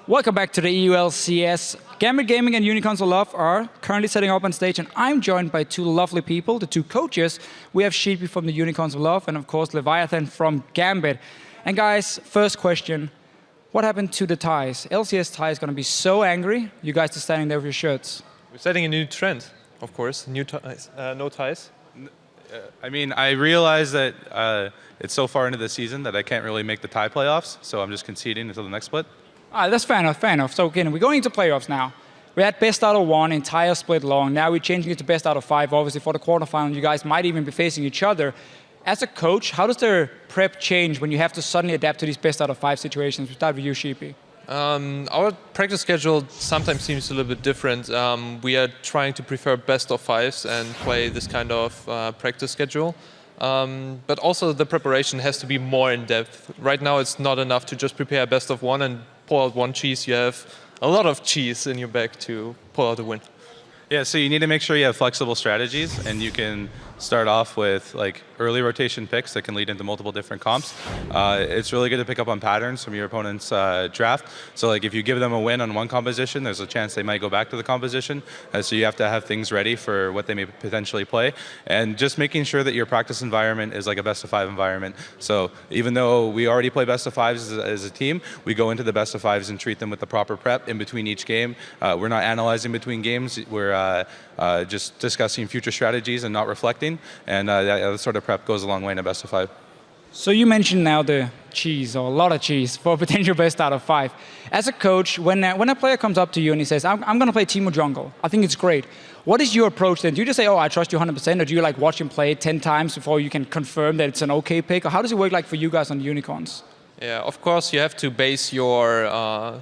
Welcome back to the EU LCS. Gambit Gaming and Unicorns of Love are currently setting up on stage, and I'm joined by two lovely people, the two coaches. We have Sheepy from the Unicorns of Love and, of course, Leviathan from Gambit. And guys, first question, what happened to the ties? LCS ties is going to be so angry. You guys are standing there with your shirts. We're setting a new trend, of course. New ties, no ties. I mean, I realize that it's so far into the season that I can't really make the tie playoffs, so I'm just conceding until the next split. That's fair enough, fair enough. So again, we're going into playoffs now. We had best out of one, entire split long. Now we're changing it to best out of five. Obviously, for the quarterfinal, you guys might even be facing each other. As a coach, how does their prep change when you have to suddenly adapt to these best out of five situations? We start with you, Sheepy. Our practice schedule sometimes seems a little bit different. We are trying to prefer best of fives and play this kind of practice schedule. But also the preparation has to be more in depth. Right now it's not enough to just prepare best of one and pull out one cheese. You have a lot of cheese in your bag to pull out a win. Yeah, so you need to make sure you have flexible strategies, and you can start off with like early rotation picks that can lead into multiple different comps. It's really good to pick up on patterns from your opponent's draft. So like if you give them a win on one composition, there's a chance they might go back to the composition. So you have to have things ready for what they may potentially play. And just making sure that your practice environment is like a best of five environment. So even though we already play best of fives as a team, we go into the best of fives and treat them with the proper prep in between each game. We're not analyzing between games. We're just discussing future strategies and not reflecting. And that sort of prep goes a long way in a best of five. So you mentioned now the cheese, or a lot of cheese, for a potential best out of five. As a coach, when a player comes up to you and he says, I'm going to play Teemo Jungle, I think it's great. What is your approach then? Do you just say, oh, I trust you 100%, or do you like watch him play 10 times before you can confirm that it's an okay pick? Or how does it work like for you guys on the Unicorns? Yeah, of course you have to base your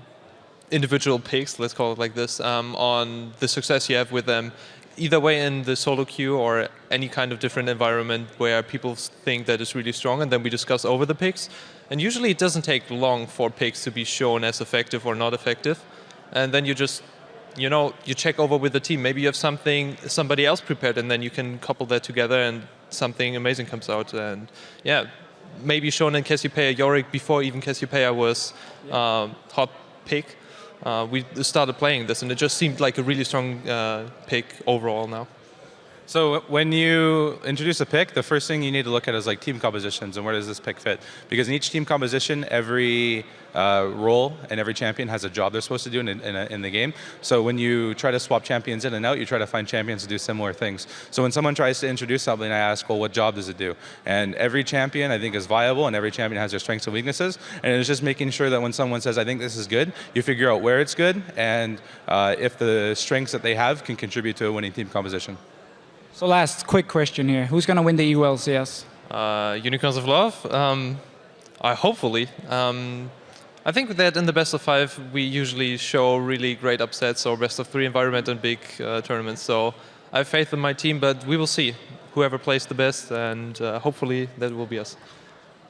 individual picks, let's call it like this, on the success you have with them. Either way in the solo queue or any kind of different environment where people think that it's really strong, and then we discuss over the picks. And usually it doesn't take long for picks to be shown as effective or not effective. And then you just, you check over with the team. Maybe you have somebody else prepared, and then you can couple that together and something amazing comes out. And yeah, maybe shown in Cassiopeia Yorick before even Cassiopeia was hot pick. We started playing this, and it just seemed like a really strong pick overall now. So when you introduce a pick, the first thing you need to look at is like team compositions and where does this pick fit? Because in each team composition, every role and every champion has a job they're supposed to do in the game. So when you try to swap champions in and out, you try to find champions to do similar things. So when someone tries to introduce something, I ask, well, what job does it do? And every champion, I think, is viable, and every champion has their strengths and weaknesses. And it's just making sure that when someone says, I think this is good, you figure out where it's good and if the strengths that they have can contribute to a winning team composition. So last quick question here. Who's going to win the EU LCS? Unicorns of Love, hopefully. I think that in the best of five, we usually show really great upsets or best of three environment in big tournaments. So I have faith in my team, but we will see whoever plays the best, and hopefully that will be us.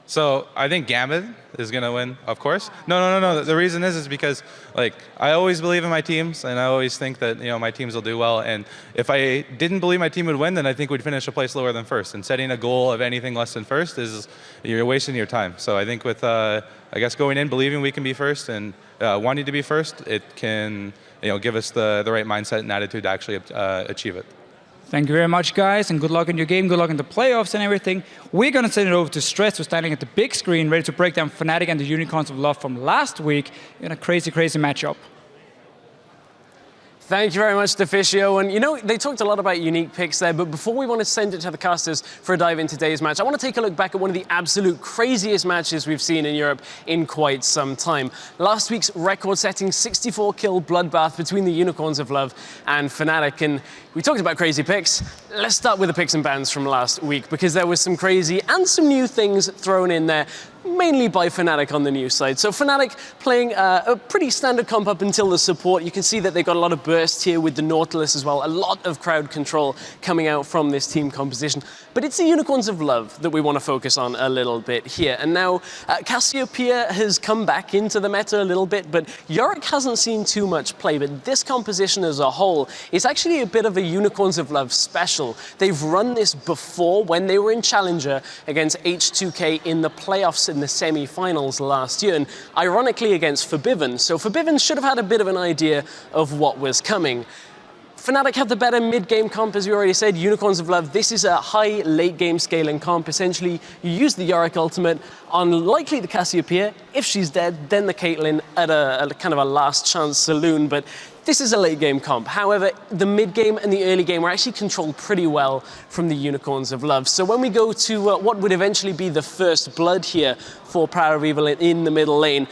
So I think Gambit is going to win, of course. No. The reason is because like I always believe in my teams, and I always think that my teams will do well. And if I didn't believe my team would win, then I think we'd finish a place lower than first. And setting a goal of anything less than first you're wasting your time. So I think with I guess going in believing we can be first and wanting to be first, it can give us the right mindset and attitude to actually achieve it. Thank you very much, guys, and good luck in your game, good luck in the playoffs and everything. We're going to send it over to Stress, who's standing at the big screen, ready to break down Fnatic and the Unicorns of Love from last week in a crazy, crazy matchup. Thank you very much, Deficio. And they talked a lot about unique picks there, but before we want to send it to the casters for a dive in today's match, I want to take a look back at one of the absolute craziest matches we've seen in Europe in quite some time. Last week's record-setting 64-kill bloodbath between the Unicorns of Love and Fnatic. And we talked about crazy picks. Let's start with the picks and bans from last week, because there was some crazy and some new things thrown in there, mainly by Fnatic on the new side. So Fnatic playing a pretty standard comp up until the support. You can see that they've got a lot of burst here with the Nautilus as well. A lot of crowd control coming out from this team composition. but it's the Unicorns of Love that we want to focus on a little bit here. And now Cassiopeia has come back into the meta a little bit, but Yorick hasn't seen too much play. But this composition as a whole is actually a bit of a Unicorns of Love special. They've run this before when they were in Challenger against H2K in the playoffs in the semi-finals last year, and ironically against Forbiven. So Forbiven should have had a bit of an idea of what was coming. Fnatic have the better mid-game comp, as we already said. Unicorns of Love, this is a high late-game scaling comp. Essentially, you use the Yorick ultimate on likely the Cassiopeia. If she's dead, then the Caitlyn at a kind of a last-chance saloon, but this is a late-game comp. However, the mid-game and the early game were actually controlled pretty well from the Unicorns of Love. So when we go to what would eventually be the first blood here for Power of Evil in the middle lane,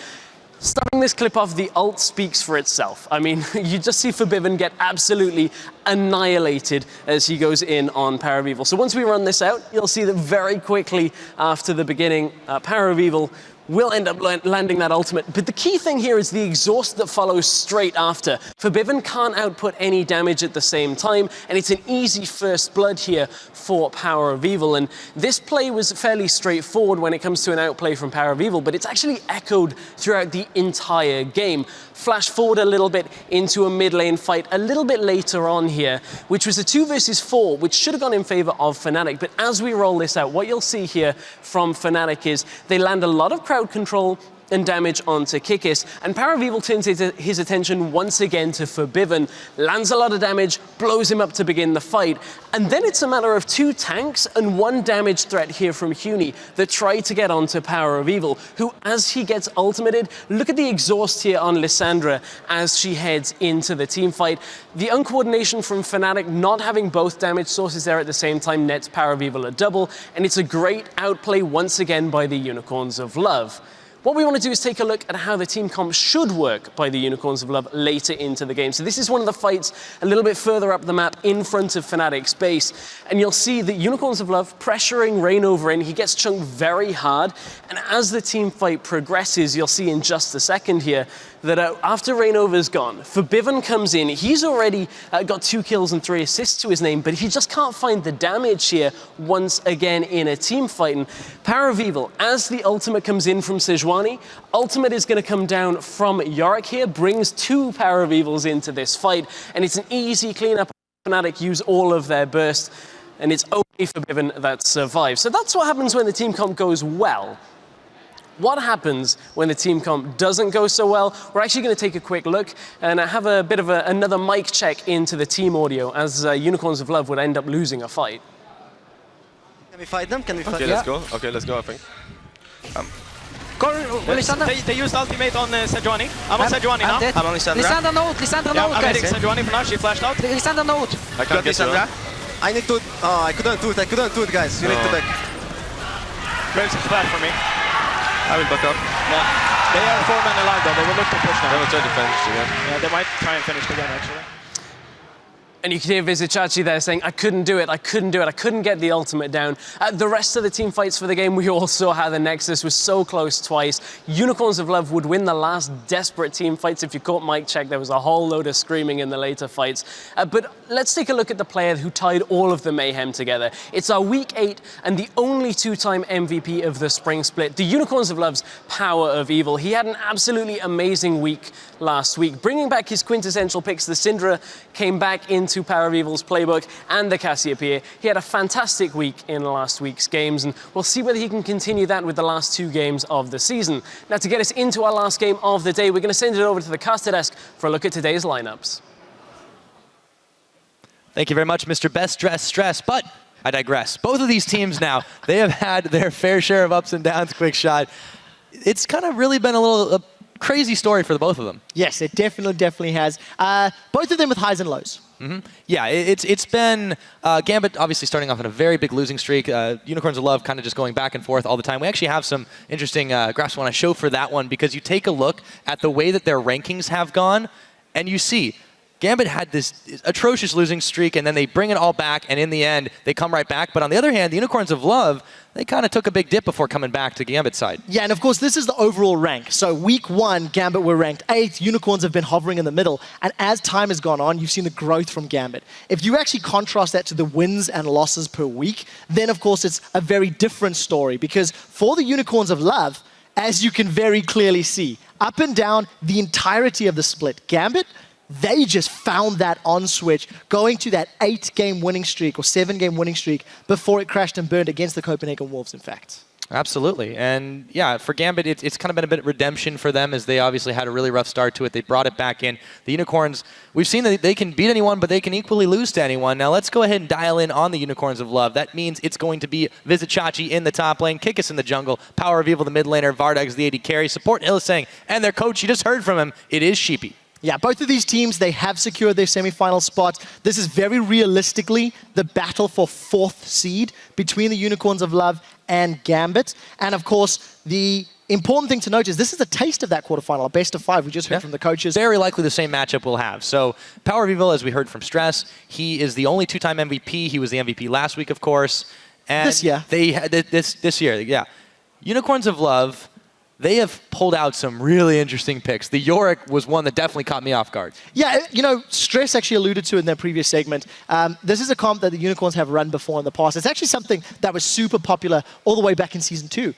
starting this clip off, the ult speaks for itself. I mean, you just see Forbiven get absolutely annihilated as he goes in on Power of Evil. So once we run this out, you'll see that very quickly after the beginning, Power of Evil will end up landing that ultimate. But the key thing here is the exhaust that follows straight after. Forbiven can't output any damage at the same time, and it's an easy first blood here for Power of Evil. And this play was fairly straightforward when it comes to an outplay from Power of Evil, but it's actually echoed throughout the entire game. Flash forward a little bit into a mid lane fight a little bit later on here, which was a 2 versus 4, which should have gone in favor of Fnatic. But as we roll this out, what you'll see here from Fnatic is they land a lot of crowd control and damage onto Kikis, and Power of Evil turns his attention once again to Forbiven, lands a lot of damage, blows him up to begin the fight, and then it's a matter of 2 tanks and 1 damage threat here from Huni that try to get onto Power of Evil, who, as he gets ultimated, look at the exhaust here on Lissandra as she heads into the team fight. The uncoordination from Fnatic, not having both damage sources there at the same time, nets Power of Evil a double, and it's a great outplay once again by the Unicorns of Love. What we want to do is take a look at how the team comp should work by the Unicorns of Love later into the game. So this is one of the fights a little bit further up the map in front of Fnatic's base. And you'll see that Unicorns of Love pressuring Reignover in. He gets chunked very hard. And as the team fight progresses, you'll see in just a second here that after Reignover's gone, Forbiven comes in. He's already got 2 kills and 3 assists to his name, but he just can't find the damage here once again in a team fight. And Power of Evil, as the ultimate comes in from Sejuani, ultimate is going to come down from Yorick here, brings 2 Power of Evils into this fight, and it's an easy cleanup. Fnatic use all of their burst, and it's only Forbiven that survives. So that's what happens when the team comp goes well. What happens when the team comp doesn't go so well? We're actually going to take a quick look and have a bit of another mic check into the team audio, as Unicorns of Love would end up losing a fight. Can we fight them? Can we fight them? Okay, let's go. Okay, let's go, I think. They used ultimate on Sejuani. I'm on Sejuani now. I'm on Lissandra. Lissandra note, Lissandra Yeah, note, I'm guys. hitting Sejuani for now. She flashed out. Lissandra note. I can't get Lissandra. I need to... Oh, I couldn't do it, guys. You need to back. Graves is flat for me. I will back up. Yeah. They are 4 men alive though. They will look to push I now. will try to finish again. Yeah, they might try and finish again actually. And you can hear Vizicachi there saying, I couldn't do it, I couldn't get the ultimate down. The rest of the team fights for the game, we all saw how the Nexus was so close twice. Unicorns of Love would win the last desperate team fights. If you caught Mike Check, there was a whole load of screaming in the later fights. But let's take a look at the player who tied all of the mayhem together. It's our Week 8 and the only 2-time MVP of the Spring Split, the Unicorns of Love's Power of Evil. He had an absolutely amazing week last week. Bringing back his quintessential picks, the Syndra came back into Power of Evil's playbook, and the Cassiopeia. He had a fantastic week in last week's games, and we'll see whether he can continue that with the last 2 games of the season. Now, to get us into our last game of the day, we're going to send it over to the caster desk for a look at today's lineups. Thank you very much, Mr. Best Dressed Stress, but I digress. Both of these teams now, they have had their fair share of ups and downs, Quick Shot. It's kind of really been a crazy story for the both of them. Yes, it definitely has. Both of them with highs and lows. Mm-hmm. Yeah, it's been Gambit obviously starting off on a very big losing streak. Unicorns of Love kind of just going back and forth all the time. We actually have some interesting graphs I want to show for that one, because you take a look at the way that their rankings have gone, and you see Gambit had this atrocious losing streak, and then they bring it all back, and in the end, they come right back. But on the other hand, the Unicorns of Love, they kind of took a big dip before coming back to Gambit's side. Yeah, and of course, this is the overall rank. So week 1, Gambit were ranked 8th. Unicorns have been hovering in the middle. And as time has gone on, you've seen the growth from Gambit. If you actually contrast that to the wins and losses per week, then of course, it's a very different story. Because for the Unicorns of Love, as you can very clearly see, up and down the entirety of the split, Gambit, they just found that on switch, going to that 8-game winning streak or 7-game winning streak before it crashed and burned against the Copenhagen Wolves, in fact. Absolutely. And yeah, for Gambit, it's kind of been a bit of redemption for them as they obviously had a really rough start to it. They brought it back in. The Unicorns, we've seen that they can beat anyone, but they can equally lose to anyone. Now let's go ahead and dial in on the Unicorns of Love. That means it's going to be Vizichachi in the top lane, Kikis in the jungle, Power of Evil the mid laner, Vardag's the AD carry, support Illisang, and their coach, you just heard from him, it is Sheepy. Yeah, both of these teams, they have secured their semi-final spots. This is very realistically the battle for 4th seed between the Unicorns of Love and Gambit. And of course, the important thing to note is this is a taste of that quarterfinal, a best of 5. We just heard from the coaches. Very likely the same matchup we'll have. So Power of Evil, as we heard from Stress, he is the only 2-time MVP. He was the MVP last week, of course. And this year. This year, yeah. Unicorns of Love, they have pulled out some really interesting picks. The Yorick was one that definitely caught me off guard. Yeah, you know, Stress actually alluded to in their previous segment. This is a comp that the Unicorns have run before in the past. It's actually something that was super popular all the way back in Season 2.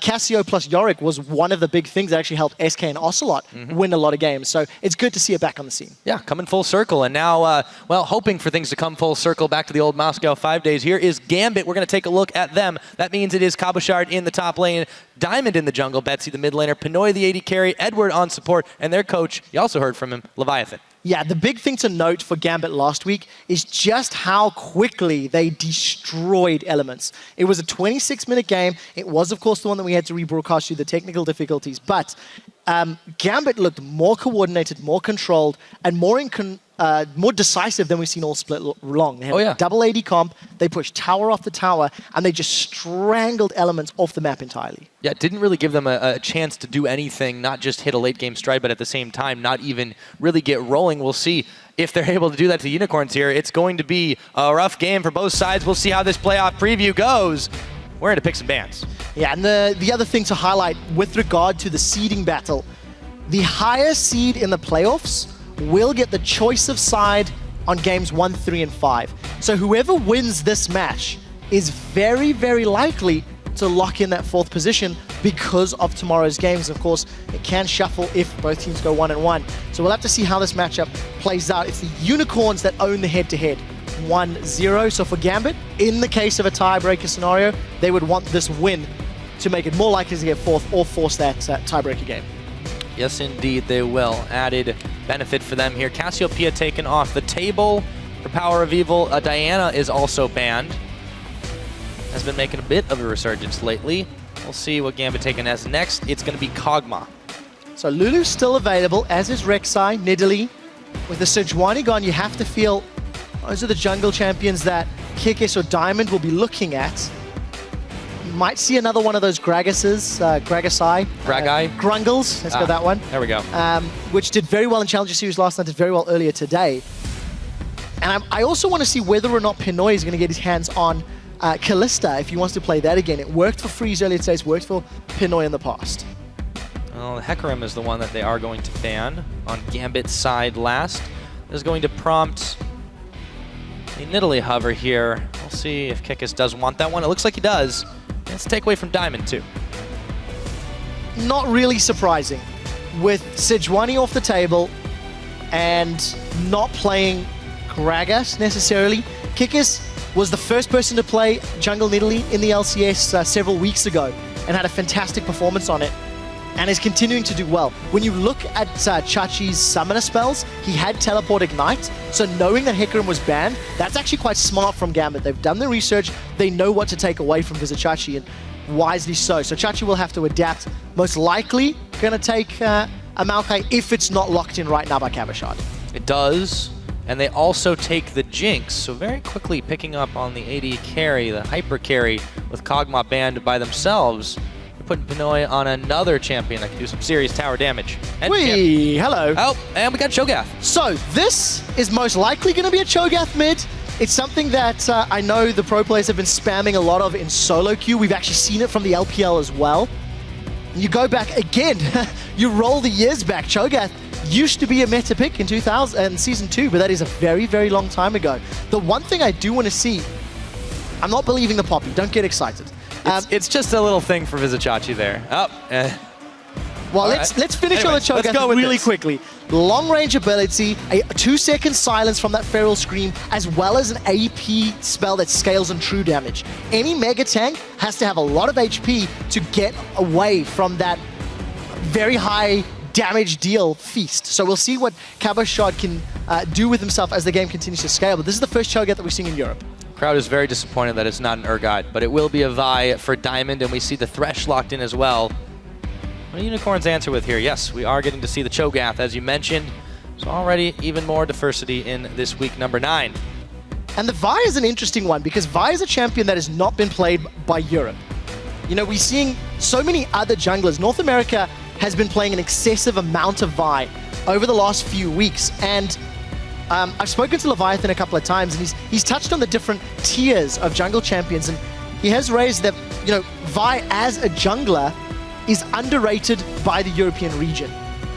Cassio plus Yorick was one of the big things that actually helped SK and Ocelot win a lot of games. So it's good to see it back on the scene. Yeah, coming full circle. And now, well, hoping for things to come full circle back to the old Moscow 5 days. Here is Gambit. We're going to take a look at them. That means it is Cabochard in the top lane, Diamond in the jungle, Betsy the mid laner, Pinoy the AD carry, Edward on support, and their coach, you also heard from him, Leviathan. Yeah, the big thing to note for Gambit last week is just how quickly they destroyed Elements. It was a 26-minute game. It was, of course, the one that we had to rebroadcast due to the technical difficulties. But Gambit looked more coordinated, more controlled, and more decisive than we've seen all split long. They had double AD comp, they pushed tower off the tower, and they just strangled Elements off the map entirely. Yeah, it didn't really give them a chance to do anything, not just hit a late game stride, but at the same time, not even really get rolling. We'll see if they're able to do that to the Unicorns here. It's going to be a rough game for both sides. We'll see how this playoff preview goes. We're going to pick some bans. Yeah, and the other thing to highlight with regard to the seeding battle, the higher seed in the playoffs will get the choice of side on games 1, 3, and 5. So whoever wins this match is very, very likely to lock in that 4th position because of tomorrow's games. Of course, it can shuffle if both teams go 1-1. So we'll have to see how this matchup plays out. It's the Unicorns that own the head-to-head, 1-0. So for Gambit, in the case of a tiebreaker scenario, they would want this win to make it more likely to get 4th or force that tiebreaker game. Yes, indeed, they will. Added benefit for them here. Cassiopeia taken off the table for Power of Evil. Diana is also banned. Has been making a bit of a resurgence lately. We'll see what Gambit taken as next. It's going to be Kog'Maw. So Lulu's still available, as is Rek'Sai, Nidalee. With the Sejuani gone, you have to feel those are the jungle champions that Kikis or Diamond will be looking at. You might see another one of those Gragas's, Gragasai. Grungles, let's go that one. There we go. Which did very well in Challenger Series last night, did very well earlier today. And I also want to see whether or not Pinoy is going to get his hands on Kalista if he wants to play that again. It worked for Freeze earlier today, it's worked for Pinoy in the past. Well, Hecarim is the one that they are going to ban on Gambit's side last. This is going to prompt a Nidalee hover here. We'll see if Kikis does want that one. It looks like he does. Let's take away from Diamond too. Not really surprising. With Sejuani off the table and not playing Gragas necessarily, Kikis was the first person to play Jungle Nidalee in the LCS several weeks ago and had a fantastic performance on it and is continuing to do well. When you look at Chachi's summoner spells, he had Teleport Ignite, so knowing that Hecarim was banned, that's actually quite smart from Gambit. They've done the research, they know what to take away from Vizichachi, and wisely so. So Chachi will have to adapt. Most likely going to take a Maokai if it's not locked in right now by Cabochard. It does. And they also take the Jinx, so very quickly picking up on the AD carry, the hyper carry with Kog'Maw banned by themselves. It putting Pinoy on another champion that can do some serious tower damage. And Whee, hello. Oh, and we got Cho'Gath. So this is most likely going to be a Cho'Gath mid. It's something that I know the pro players have been spamming a lot of in solo queue. We've actually seen it from the LPL as well. You go back again, you roll the years back. Cho'Gath used to be a meta pick in 2000 and Season 2, but that is a very, very long time ago. The one thing I do want to see, I'm not believing the Poppy, don't get excited. It's just a little thing for Vizichachi there. Well, let's finish on the Cho'Gath really quickly. Long range ability, a 2-second silence from that Feral Scream, as well as an AP spell that scales on true damage. Any mega tank has to have a lot of HP to get away from that very high damage deal feast. So we'll see what Cabochard can do with himself as the game continues to scale. But this is the first Cho'Gath that we've seen in Europe. Crowd is very disappointed that it's not an Urgot, but it will be a Vi for Diamond, and we see the Thresh locked in as well. What do Unicorns answer with here? Yes, we are getting to see the Cho'Gath, as you mentioned. So already even more diversity in this week number 9. And the Vi is an interesting one because Vi is a champion that has not been played by Europe. You know, we're seeing so many other junglers. North America has been playing an excessive amount of Vi over the last few weeks. And I've spoken to Leviathan a couple of times, and he's touched on the different tiers of jungle champions. And he has raised that, you know, Vi as a jungler is underrated by the European region.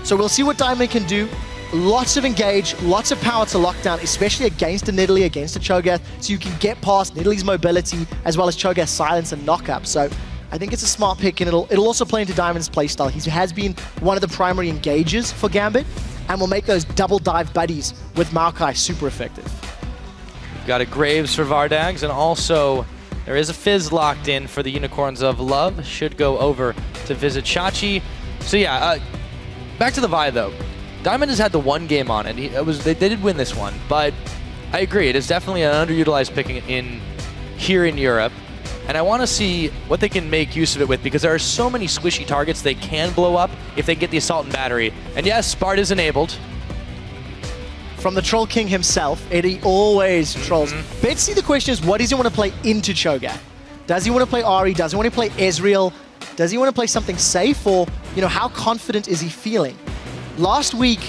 So we'll see what Diamond can do. Lots of engage, lots of power to lockdown, especially against a Nidalee, against a Cho'Gath, so you can get past Nidalee's mobility as well as Cho'Gath's silence and knockup. So I think it's a smart pick, and it'll also play into Diamond's playstyle. He has been one of the primary engagers for Gambit, and will make those double dive buddies with Maokai super effective. We've got a Graves for Vardags, and also there is a Fizz locked in for the Unicorns of Love. Should go over to Vizichachi. So yeah, back to the Vi though. Diamond has had the one game on it. They did win this one, but I agree, it is definitely an underutilized pick here in Europe. And I want to see what they can make use of it with, because there are so many squishy targets they can blow up if they get the Assault and Battery. And yes, Spart is enabled. From the Troll King himself, Eddie always trolls. Betsy, the question is, what does he want to play into Cho'Gath? Does he want to play Ahri? Does he want to play Ezreal? Does he want to play something safe? Or, you know, how confident is he feeling? Last week,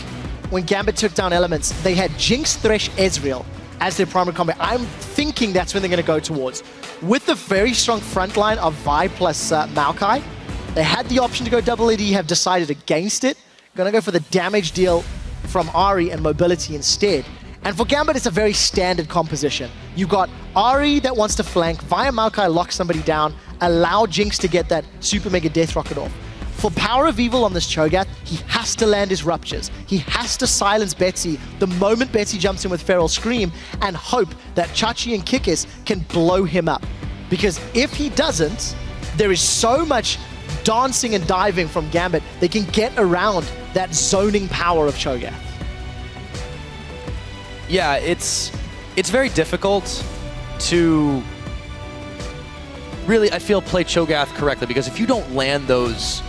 when Gambit took down Elements, they had Jinx, Thresh, Ezreal as their primary combat. I'm thinking that's when they're going to go towards. With the very strong front line of Vi plus Maokai, they had the option to go double AD, have decided against it. Going to go for the damage deal from Ahri and mobility instead. And for Gambit, it's a very standard composition. You've got Ahri that wants to flank, via Maokai lock somebody down, allow Jinx to get that super mega death rocket off. For Power of Evil on this Cho'Gath, he has to land his ruptures. He has to silence Betsy the moment Betsy jumps in with Feral Scream, and hope that Chachi and Kikis can blow him up. Because if he doesn't, there is so much dancing and diving from Gambit, they can get around that zoning power of Cho'Gath. Yeah, it's very difficult to really, I feel, play Cho'Gath correctly, because if you don't land those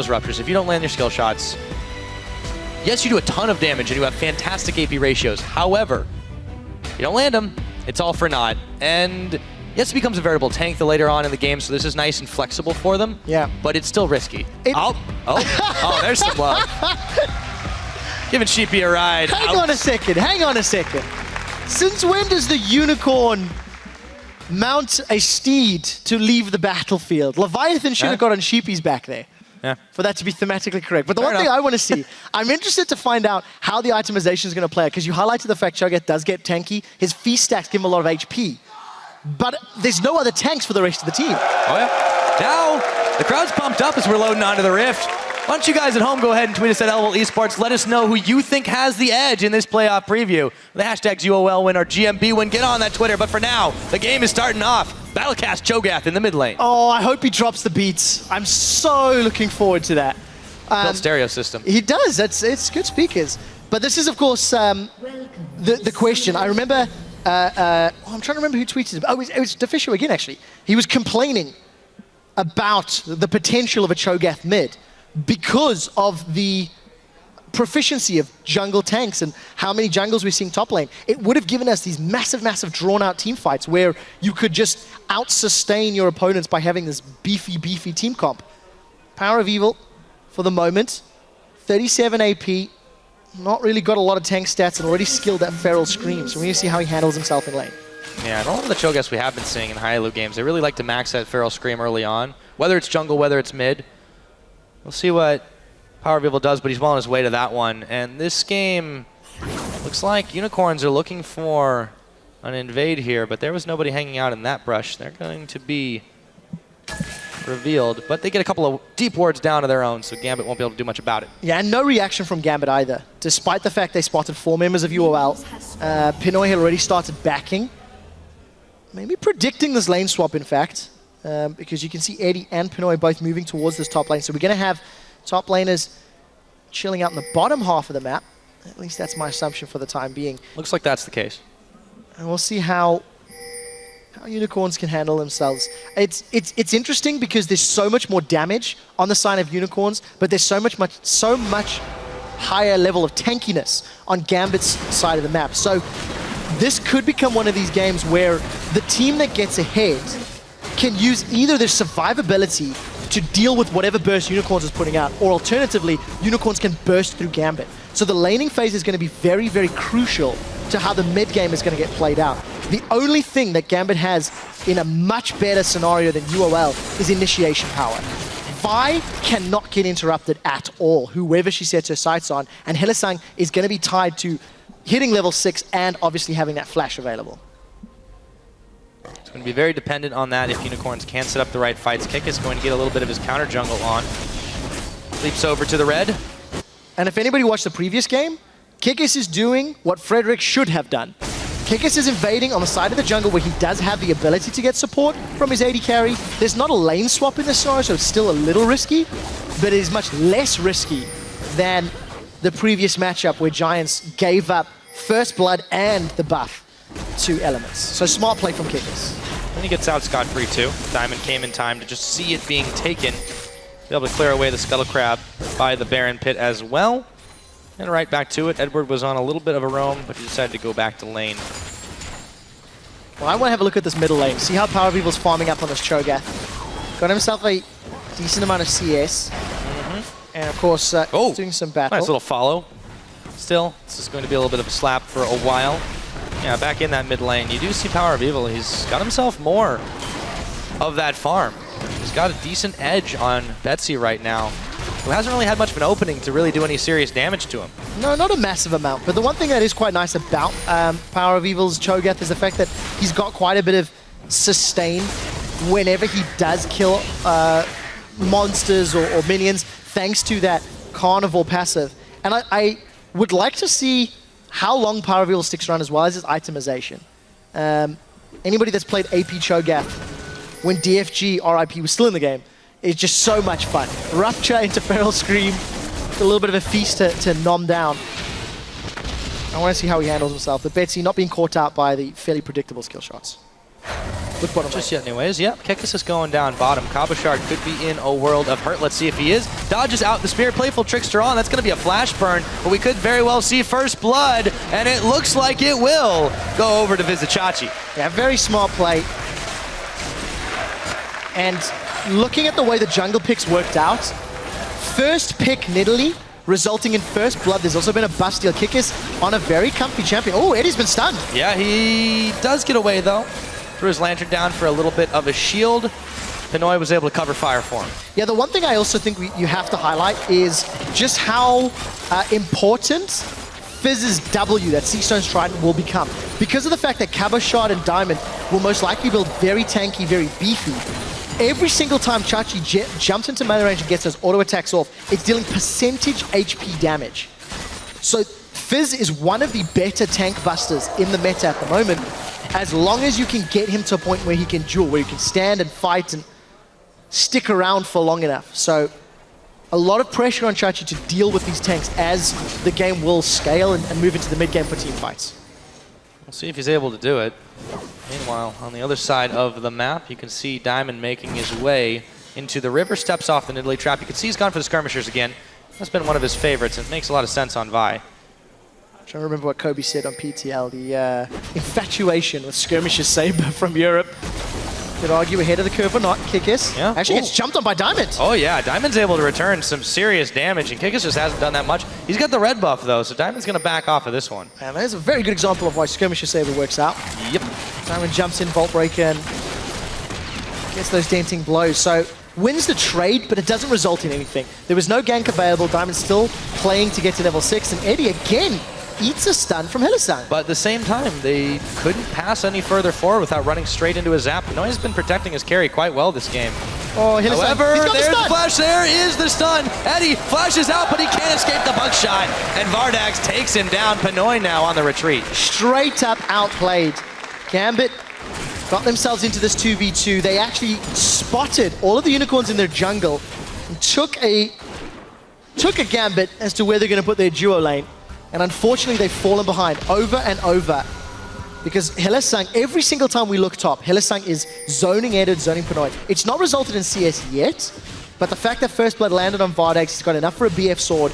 ruptures, if you don't land your skill shots, yes, you do a ton of damage and you have fantastic AP ratios. However, you don't land them, it's all for naught. And yes, it becomes a variable tank later on in the game, so this is nice and flexible for them. Yeah. But it's still risky. Oh, there's some love. Giving Sheepy a ride. Hang on a second. Since when does the Unicorn mount a steed to leave the battlefield? Leviathan should have got on Sheepy's back there. Yeah. For that to be thematically correct. But the Fair one thing enough. I want to see, I'm interested to find out how the itemization is going to play, because you highlighted the fact Cho'Gath does get tanky. His feast stacks give him a lot of HP. But there's no other tanks for the rest of the team. Oh yeah. Now, the crowd's pumped up as we're loading onto the Rift. Why don't you guys at home go ahead and tweet us at UOL Esports. Let us know who you think has the edge in this playoff preview. The hashtags UOL win or GMB win. Get on that Twitter. But for now, the game is starting off. Battlecast Cho'Gath in the mid lane. Oh, I hope he drops the beats. I'm so looking forward to that. Built stereo system. He does. It's good speakers. But this is, of course, the question. I remember, I'm trying to remember who tweeted it. Oh, it was Defisho again, actually. He was complaining about the potential of a Cho'Gath mid because of the proficiency of jungle tanks and how many jungles we're seeing top lane. It would have given us these massive, drawn out team fights where you could just out-sustain your opponents by having this beefy team comp. Power of Evil, for the moment, 37 AP, not really got a lot of tank stats and already skilled at Feral Scream, so we're going to see how he handles himself in lane. Yeah, and all of the Cho'Gaths we have been seeing in high elo games, they really like to max that Feral Scream early on, whether it's jungle, whether it's mid. We'll see what Power of Evil does, but he's well on his way to that one. And this game looks like Unicorns are looking for an invade here, but there was nobody hanging out in that brush. They're going to be revealed, but they get a couple of deep wards down to their own, so Gambit won't be able to do much about it. Yeah, and no reaction from Gambit either. Despite the fact they spotted 4 members of UOL, Pinoy had already started backing. Maybe predicting this lane swap, in fact, because you can see Eddie and Pinoy both moving towards this top lane. So we're going to have top laners chilling out in the bottom half of the map. At least that's my assumption for the time being. Looks like that's the case. And we'll see how Unicorns can handle themselves. It's interesting because there's so much more damage on the side of Unicorns, but there's so much higher level of tankiness on Gambit's side of the map. So this could become one of these games where the team that gets ahead can use either their survivability to deal with whatever burst Unicorns is putting out, or alternatively, Unicorns can burst through Gambit. So the laning phase is going to be very, very crucial to how the mid game is going to get played out. The only thing that Gambit has in a much better scenario than UOL is initiation power. Vi cannot get interrupted at all, whoever she sets her sights on, and Hylissang is going to be tied to hitting level 6 and obviously having that flash available. It's going to be very dependent on that if Unicorns can set up the right fights. Kick is going to get a little bit of his counter jungle on. Leaps over to the red. And if anybody watched the previous game, Kikis is doing what Frederick should have done. Kikis is invading on the side of the jungle where he does have the ability to get support from his AD carry. There's not a lane swap in this scenario, so it's still a little risky, but it is much less risky than the previous matchup where Giants gave up first blood and the buff to elements. So smart play from Kikis. And he gets out scot-free too. Diamond came in time to just see it being taken. Be able to clear away the Scuttle Crab by the Baron Pit as well. And right back to it. Edward was on a little bit of a roam, but he decided to go back to lane. Well, I want to have a look at this middle lane. See how Power of Evil's farming up on this Cho'Gath. Got himself a decent amount of CS. And of course, doing some battle. Nice little follow. Still, this is going to be a little bit of a slap for a while. Yeah, back in that mid lane, you do see Power of Evil. He's got himself more of that farm. He's got a decent edge on Betsy right now, who hasn't really had much of an opening to really do any serious damage to him. No, not a massive amount, but the one thing that is quite nice about Power of Evil's Cho'Gath is the fact that he's got quite a bit of sustain whenever he does kill monsters or minions, thanks to that Carnivore passive. And I would like to see how long Power of Evil sticks around as well as his itemization. Anybody that's played AP Cho'Gath when DFG RIP was still in the game, it's just so much fun. Rupture into Feral Scream, a little bit of a feast to nom down. I want to see how he handles himself, but Betsy not being caught out by the fairly predictable skill shots. Look bottom Just lane. yet anyways, yep. Kekis is going down bottom. Cabochard could be in a world of hurt. Let's see if he is. Dodges out the spear. Playful Trickster on. That's going to be a flash burn, but we could very well see first blood, and it looks like it will go over to Vizicachi. Yeah, very smart play. And looking at the way the jungle picks worked out, first pick Nidalee, resulting in first blood. There's also been a buff steal. Kikis on a very comfy champion. Oh, Eddie's been stunned. Yeah, he does get away though. Threw his lantern down for a little bit of a shield. Pinoy was able to cover fire for him. Yeah, the one thing I also think you have to highlight is just how important Fizz's W, that Seastone's Trident, will become. Because of the fact that Cabochard and Diamond will most likely build very tanky, very beefy, every single time Chachi jumps into melee range and gets those auto attacks off, it's dealing percentage HP damage. So Fizz is one of the better tank busters in the meta at the moment, as long as you can get him to a point where he can duel, where he can stand and fight and stick around for long enough. So a lot of pressure on Chachi to deal with these tanks as the game will scale and move into the mid game for team fights. We'll see if he's able to do it. Meanwhile, on the other side of the map, you can see Diamond making his way into the river, steps off the Nidalee trap. You can see he's gone for the skirmishers again. That's been one of his favorites, and it makes a lot of sense on Vi. I'm trying to remember what Kobe said on PTL, the infatuation with Skirmisher's Saber from Europe. Could argue ahead of the curve or not. Kickus actually gets jumped on by Diamond. Oh yeah, Diamond's able to return some serious damage, and Kickus just hasn't done that much. He's got the red buff though, so Diamond's gonna back off of this one. And there's a very good example of why Skirmisher Saber works out. Yep. Diamond jumps in, Vault Breaker, and gets those denting blows. So wins the trade, but it doesn't result in anything. There was no gank available. Diamond's still playing to get to level 6, and Eddie again eats a stun from Hylissang. But at the same time, they couldn't pass any further forward without running straight into a zap. Noy's been protecting his carry quite well this game. Oh, Hylissang, however, he's got there's the the stun. flash, there is the stun. Eddie flashes out, but he can't escape the buckshot. And Vardax takes him down. Pinoy now on the retreat. Straight up outplayed. Gambit got themselves into this 2v2. They actually spotted all of the unicorns in their jungle and took a Gambit as to where they're going to put their duo lane. And unfortunately, they've fallen behind over and over. Because Hylissang, every single time we look top, Hylissang is zoning Edward, zoning Pinoy. It's not resulted in CS yet, but the fact that First Blood landed on Vardax, he's got enough for a BF sword,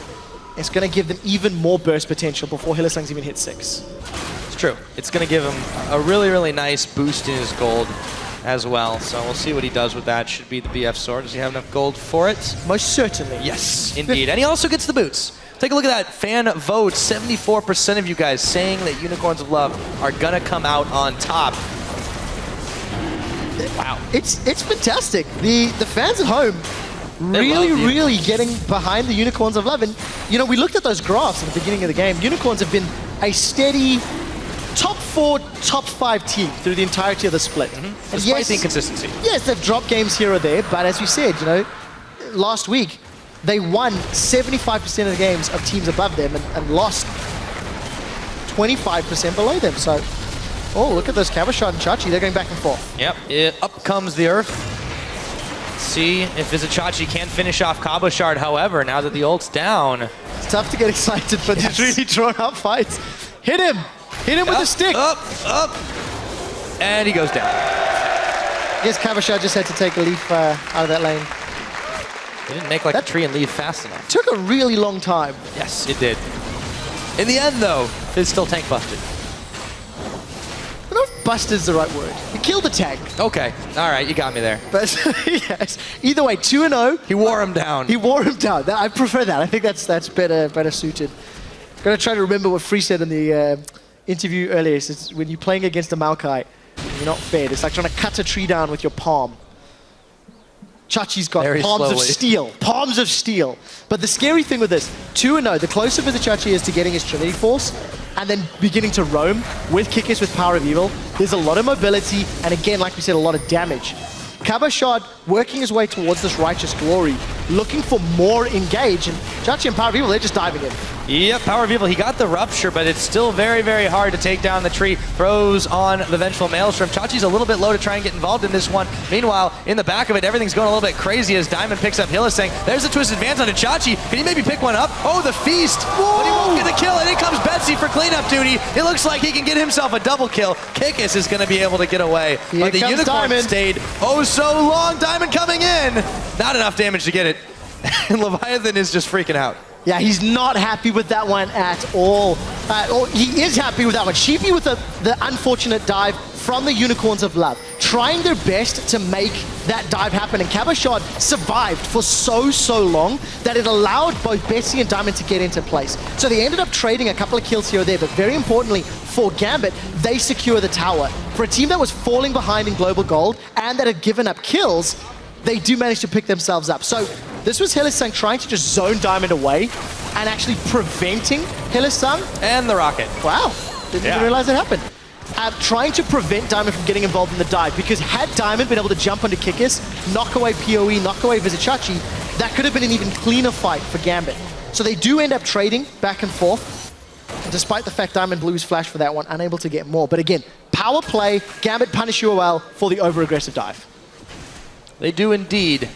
it's going to give them even more burst potential before Hylissang's even hit 6. It's true. It's going to give him a really, really nice boost in his gold as well. So we'll see what he does with that. Should be the BF sword. Does he have enough gold for it? Most certainly. Yes, indeed. And he also gets the boots. Take a look at that fan vote. 74% of you guys saying that Unicorns of Love are gonna come out on top. Wow. It's fantastic. The fans at home really getting behind the Unicorns of Love. And, you know, we looked at those graphs at the beginning of the game. Unicorns have been a steady top 4, top 5 team through the entirety of the split. And Despite the inconsistency. Yes, they've dropped games here or there, but as we said, you know, last week, they won 75% of the games of teams above them and lost 25% below them. So, oh, look at those Cabashot and Chachi. They're going back and forth. Yep, up comes the Earth. Let's see if Vizichachi can finish off Cabochard. However, now that the ult's down. It's tough to get excited for these really drawn-out fights. Hit him! Hit him with the stick! Up! And he goes down. I guess Cabashot just had to take a leaf out of that lane. He didn't make like a tree and leave fast enough. Took a really long time. Yes, it did. In the end, though, Fizz still tank busted. I don't know if busted's the right word. He killed the tank. Okay, all right, you got me there. But yes, either way, 2-0. He wore him down. He wore him down. I prefer that. I think that's better suited. Gotta try to remember what Free said in the interview earlier. It's when you're playing against a Maokai, you're not fed. It's like trying to cut a tree down with your palm. Chachi's got palms of steel. But the scary thing with this, 2-0, the closer Vizichachi is to getting his Trinity Force and then beginning to roam with Kickus with Power of Evil, there's a lot of mobility and again, like we said, a lot of damage. Cabochard working his way towards this Righteous Glory, looking for more engage, and Chachi and Power of Evil, they're just diving in. Yep, Power of Evil, he got the Rupture, but it's still very, very hard to take down the tree. Throws on the Vengeful Maelstrom. Chachi's a little bit low to try and get involved in this one. Meanwhile, in the back of it, everything's going a little bit crazy as Diamond picks up Hylissang. There's a Twisted Advance onto Chachi. Can he maybe pick one up? Oh, the Feast! Whoa! But he won't get the kill, and in comes Betsy for cleanup duty. It looks like he can get himself a double kill. Kickus is going to be able to get away. But the Unicorn Diamond. stayed oh so long. Diamond coming in. Not enough damage to get it. And Leviathan is just freaking out. Yeah, he's not happy with that one at all. He is happy with that one. Sheepy with the unfortunate dive from the Unicorns of Love, trying their best to make that dive happen. And Cabochard survived for so long that it allowed both Betsy and Diamond to get into place. So they ended up trading a couple of kills here or there, but very importantly for Gambit, they secure the tower. For a team that was falling behind in Global Gold and that had given up kills, they do manage to pick themselves up. So this was Hylissang trying to just zone Diamond away and actually preventing Hylissang. And the rocket. Wow, didn't even realize it happened. Trying to prevent Diamond from getting involved in the dive, because had Diamond been able to jump onto Kickus, knock away PoE, knock away Vizichachi, that could have been an even cleaner fight for Gambit. So they do end up trading back and forth, and despite the fact Diamond blew his flash for that one, unable to get more. But again, power play, Gambit punish UOL for the over-aggressive dive. They do indeed.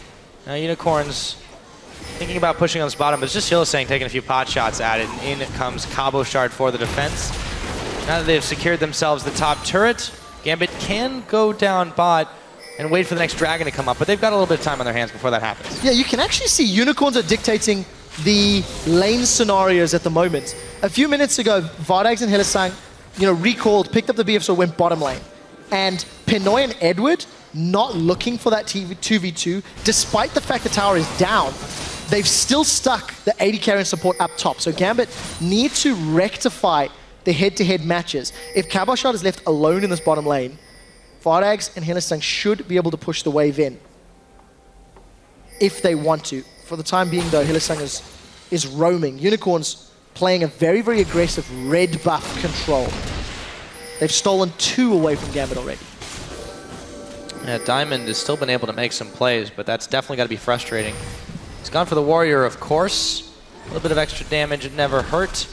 Now Unicorns thinking about pushing on this bottom, but it's just Hylissang taking a few pot shots at it. And in comes Cabochard for the defense. Now that they've secured themselves the top turret, Gambit can go down bot and wait for the next dragon to come up, but they've got a little bit of time on their hands before that happens. Yeah, you can actually see Unicorns are dictating the lane scenarios at the moment. A few minutes ago, Vardax and Hylissang, recalled, picked up the BF, so went bottom lane. And Pinoy and Edward not looking for that 2v2, despite the fact the tower is down. They've still stuck the AD carry and support up top. So Gambit need to rectify the head-to-head matches. If Cabochard is left alone in this bottom lane, Vardags and Hylissang should be able to push the wave in if they want to. For the time being, though, Hylissang is roaming. Unicorns playing a very, very aggressive red buff control. They've stolen 2 away from Gambit already. Yeah, Diamond has still been able to make some plays, but that's definitely got to be frustrating. He's gone for the Warrior, of course. A little bit of extra damage, it never hurt.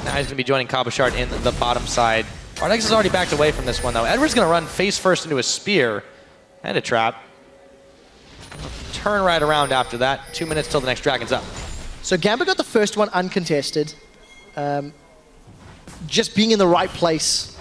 Now he's going to be joining Cabochard in the bottom side. Vardags has already backed away from this one, though. Edward's going to run face first into a spear and a trap. Turn right around after that. 2 minutes till the next dragon's up. So Gambit got the first one uncontested. Just being in the right place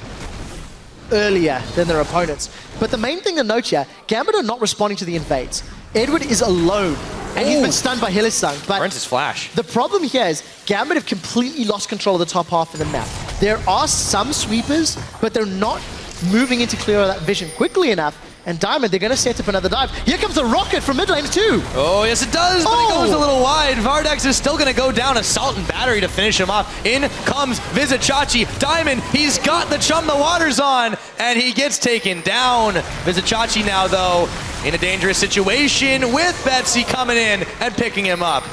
earlier than their opponents. But the main thing to note here, Gambit are not responding to the invades. Edward is alone, and he's been stunned by Hylissang. But Burns his flash. the problem here is Gambit have completely lost control of the top half of the map. There are some sweepers, but they're not moving into clear that vision quickly enough. And Diamond, they're going to set up another dive. Here comes the rocket from mid lane too. Oh, yes it does, but it goes a little wide. Vardags is still going to go down. Assault and battery to finish him off. In comes Vizicachi. Diamond, he's got the chum the water's on, and he gets taken down. Vizicachi now, though, in a dangerous situation with Betsy coming in and picking him up.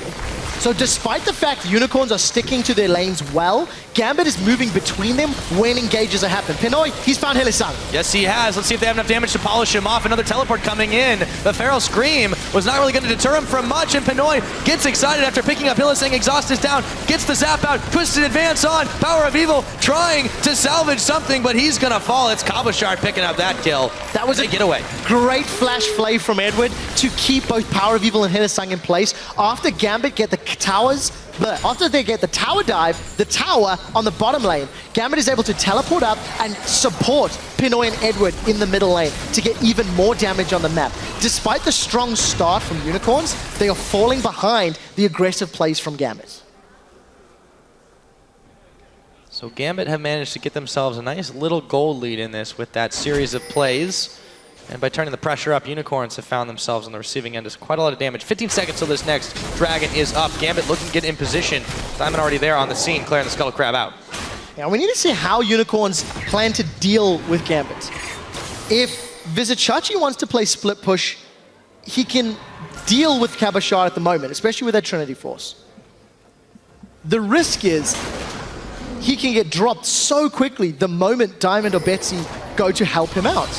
So despite the fact Unicorns are sticking to their lanes well, Gambit is moving between them when engages are happening. Pinoy, he's found Hylissang. Yes, he has. Let's see if they have enough damage to polish him off. Another teleport coming in. The Feral Scream was not really going to deter him from much, and Pinoy gets excited after picking up Hylissang. Exhaust is down, gets the zap out, Twisted Advance on. Power of Evil trying to salvage something, but he's going to fall. It's Cabochard picking up that kill. That was a getaway. Great flash play from Edward to keep both Power of Evil and Hylissang in place. After Gambit get the towers, after they get the tower dive, the tower on the bottom lane, Gambit is able to teleport up and support Pinoy and Edward in the middle lane to get even more damage on the map. Despite the strong start from Unicorns, they are falling behind the aggressive plays from Gambit. So Gambit have managed to get themselves a nice little gold lead in this with that series of plays. And by turning the pressure up, Unicorns have found themselves on the receiving end of quite a lot of damage. 15 seconds till this next dragon is up. Gambit looking to get in position. Diamond already there on the scene, clearing the Skull Crab out. Now we need to see how Unicorns plan to deal with Gambit. If Vizicachi wants to play split push, he can deal with Cabochard at the moment, especially with that Trinity Force. The risk is he can get dropped so quickly the moment Diamond or Betsy go to help him out.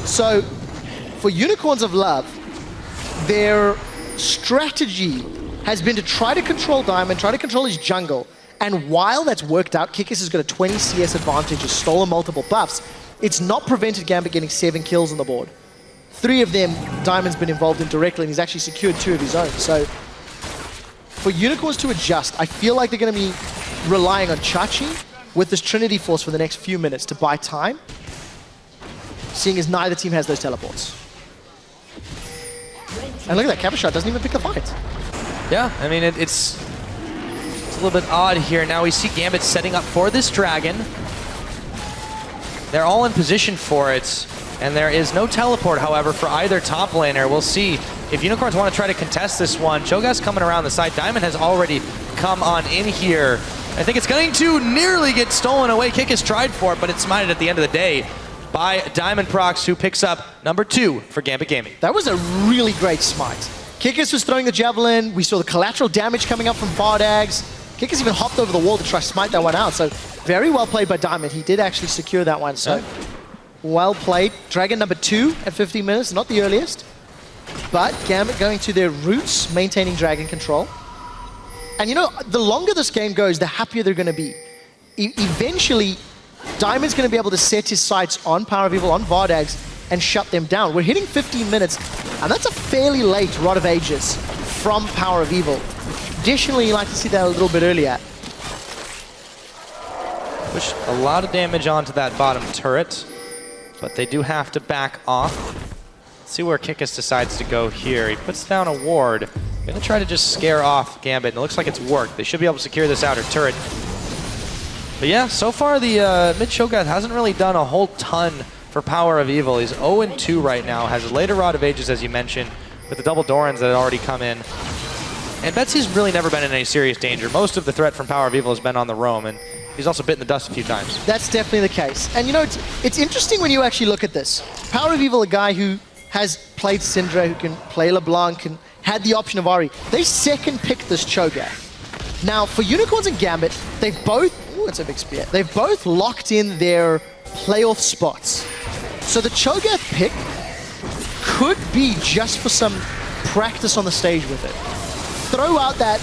So, for Unicorns of Love, their strategy has been to try to control Diamond, try to control his jungle, and while that's worked out, Kikis has got a 20 CS advantage, has stolen multiple buffs, it's not prevented Gambit getting 7 kills on the board. 3 of them, Diamond's been involved in directly, and he's actually secured 2 of his own. So, for Unicorns to adjust, I feel like they're going to be relying on Chachi with this Trinity Force for the next few minutes to buy time, seeing as neither team has those teleports. And look at that, Cabochard doesn't even pick the fight. Yeah, I mean, it's a little bit odd here. Now we see Gambit setting up for this dragon. They're all in position for it, and there is no teleport, however, for either top laner. We'll see if Unicorns want to try to contest this one. Cho'Gath's coming around the side. Diamond has already come on in here. I think it's going to nearly get stolen away. Kick has tried for it, but it's smited at the end of the day by Diamond Prox, who picks up number 2 for Gambit Gaming. That was a really great smite. Kikis was throwing the javelin. We saw the collateral damage coming up from Vardags. Kikis even hopped over the wall to try to smite that one out. So very well played by Diamond. He did actually secure that one. So well played. Dragon number 2 at 15 minutes, not the earliest. But Gambit going to their roots, maintaining dragon control. And you know, the longer this game goes, the happier they're going to be. Eventually, Diamond's going to be able to set his sights on Power of Evil, on Vardags, and shut them down. We're hitting 15 minutes, and that's a fairly late Rod of Ages from Power of Evil. Traditionally, you like to see that a little bit earlier. Push a lot of damage onto that bottom turret, but they do have to back off. Let's see where Kikis decides to go here. He puts down a ward. Gonna try to just scare off Gambit, and it looks like it's worked. They should be able to secure this outer turret. But yeah, so far the mid Cho'Gath hasn't really done a whole ton for Power of Evil. He's 0-2 right now, has a later Rod of Ages, as you mentioned, with the double Dorans that had already come in. And Betsy's really never been in any serious danger. Most of the threat from Power of Evil has been on the roam, and he's also bitten the dust a few times. That's definitely the case. And you know, it's interesting when you actually look at this. Power of Evil, a guy who has played Syndra, who can play LeBlanc, and had the option of Ahri. They second picked this Cho'Gath. Now, for Unicorns and Gambit, they've both, ooh, that's a big spear. They've both locked in their playoff spots. So the Cho'Gath pick could be just for some practice on the stage with it. Throw out that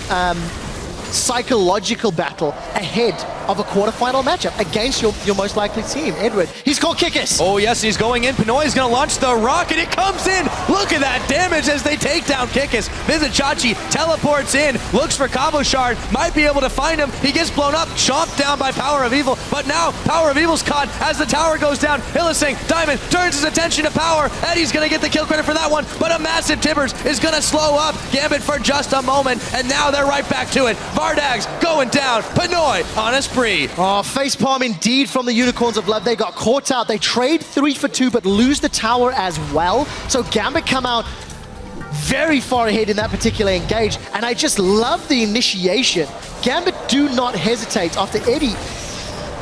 psychological battle ahead of a quarterfinal matchup against your most likely team, Edward. He's called Kickus. Oh yes, he's going in. Pinoy's gonna launch the rocket. It comes in. Look at that damage as they take down Kickus. Vizichachi teleports in, looks for Cabo Shard, might be able to find him. He gets blown up, chomped down by Power of Evil, but now Power of Evil's caught as the tower goes down. Hillising, Diamond turns his attention to Power. Eddie's gonna get the kill credit for that one, but a massive Tibbers is gonna slow up Gambit for just a moment, and now they're right back to it. Vardag's going down. Pinoy on a spree. Oh, facepalm indeed from the Unicorns of Love. They got caught out. They trade 3 for 2, but lose the tower as well. So Gambit come out very far ahead in that particular engage, and I just love the initiation. Gambit do not hesitate after Eddie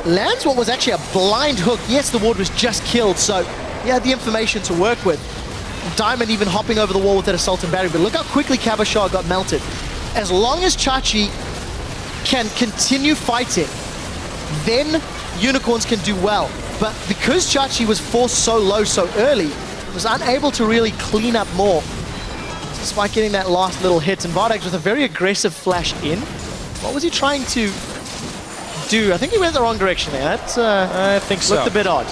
lands what was actually a blind hook. Yes, the ward was just killed, so he had the information to work with. Diamond even hopping over the wall with that Assault and Battery, but look how quickly Kabashar got melted. As long as Chachi can continue fighting, then Unicorns can do well. But because Chachi was forced so low so early, was unable to really clean up more, despite getting that last little hit. And Vardags with a very aggressive flash in. What was he trying to do? I think he went the wrong direction there. That I think so. Looked a bit odd.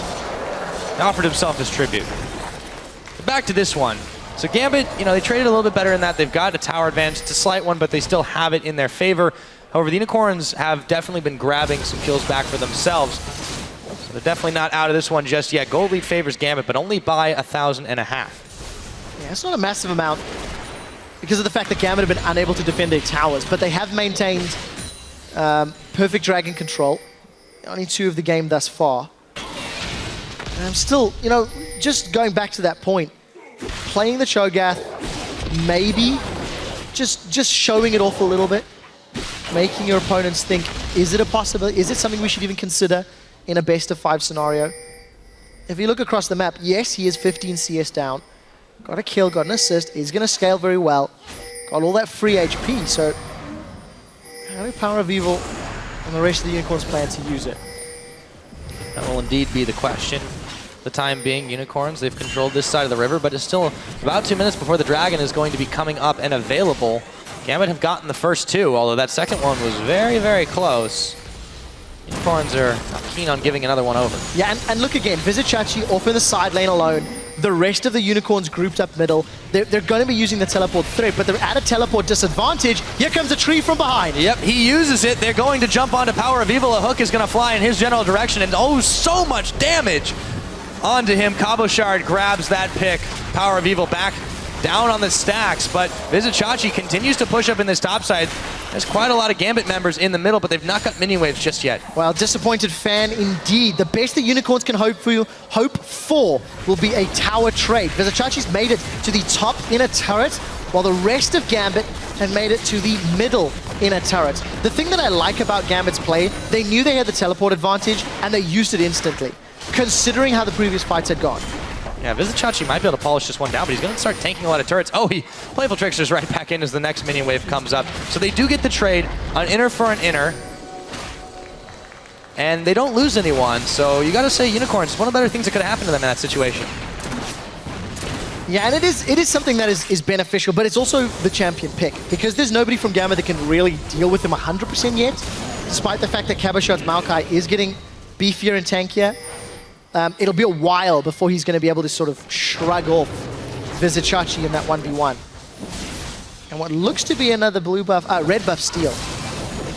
Offered himself as tribute. Back to this one. So Gambit, you know, they traded a little bit better in that. They've got a tower advantage. It's a slight one, but they still have it in their favor. However, the Unicorns have definitely been grabbing some kills back for themselves. So they're definitely not out of this one just yet. Gold lead favors Gambit, but only by 1,500. Yeah, it's not a massive amount because of the fact that Gambit have been unable to defend their towers, but they have maintained perfect dragon control. Only 2 of the game thus far. And I'm still, you know, just going back to that point, playing the Cho'Gath, maybe just showing it off a little bit, making your opponents think, is it a possibility? Is it something we should even consider in a best of 5 scenario? If you look across the map, yes, he is 15 CS down. Got a kill, got an assist, he's going to scale very well. Got all that free HP, so how do Power of Evil and the rest of the Unicorns plan to use it? That will indeed be the question. The time being, Unicorns, they've controlled this side of the river, but it's still about 2 minutes before the Dragon is going to be coming up and available. Gambit have gotten the first 2, although that second one was very, very close. Unicorns are not keen on giving another one over. Yeah, and look again, Vizichachi off in the side lane alone. The rest of the Unicorns grouped up middle. They're going to be using the teleport threat, but they're at a teleport disadvantage. Here comes a tree from behind. Yep, he uses it. They're going to jump onto Power of Evil. A hook is going to fly in his general direction, and oh, so much damage onto him. Cabo Shard grabs that pick. Power of Evil back down on the stacks, but Vizichachi continues to push up in this top side. There's quite a lot of Gambit members in the middle, but they've not got mini waves just yet. Well, disappointed fan indeed. The best that Unicorns can hope for will be a tower trade. Vizichachi's made it to the top inner turret, while the rest of Gambit have made it to the middle inner turret. The thing that I like about Gambit's play, they knew they had the teleport advantage, and they used it instantly, considering how the previous fights had gone. Yeah, Vizichachi might be able to polish this one down, but he's going to start tanking a lot of turrets. Oh, he Playful Trickster's right back in as the next minion wave comes up. So they do get the trade, an inner for an inner. And they don't lose anyone, so you got to say Unicorns, one of the better things that could have happened to them in that situation. Yeah, and it is something that is beneficial, but it's also the champion pick, because there's nobody from Gambit that can really deal with him 100% yet, despite the fact that Kabashard's Maokai is getting beefier and tankier. It'll be a while before he's going to be able to sort of shrug off Vizichachi in that 1v1. And what looks to be another blue buff, red buff steal.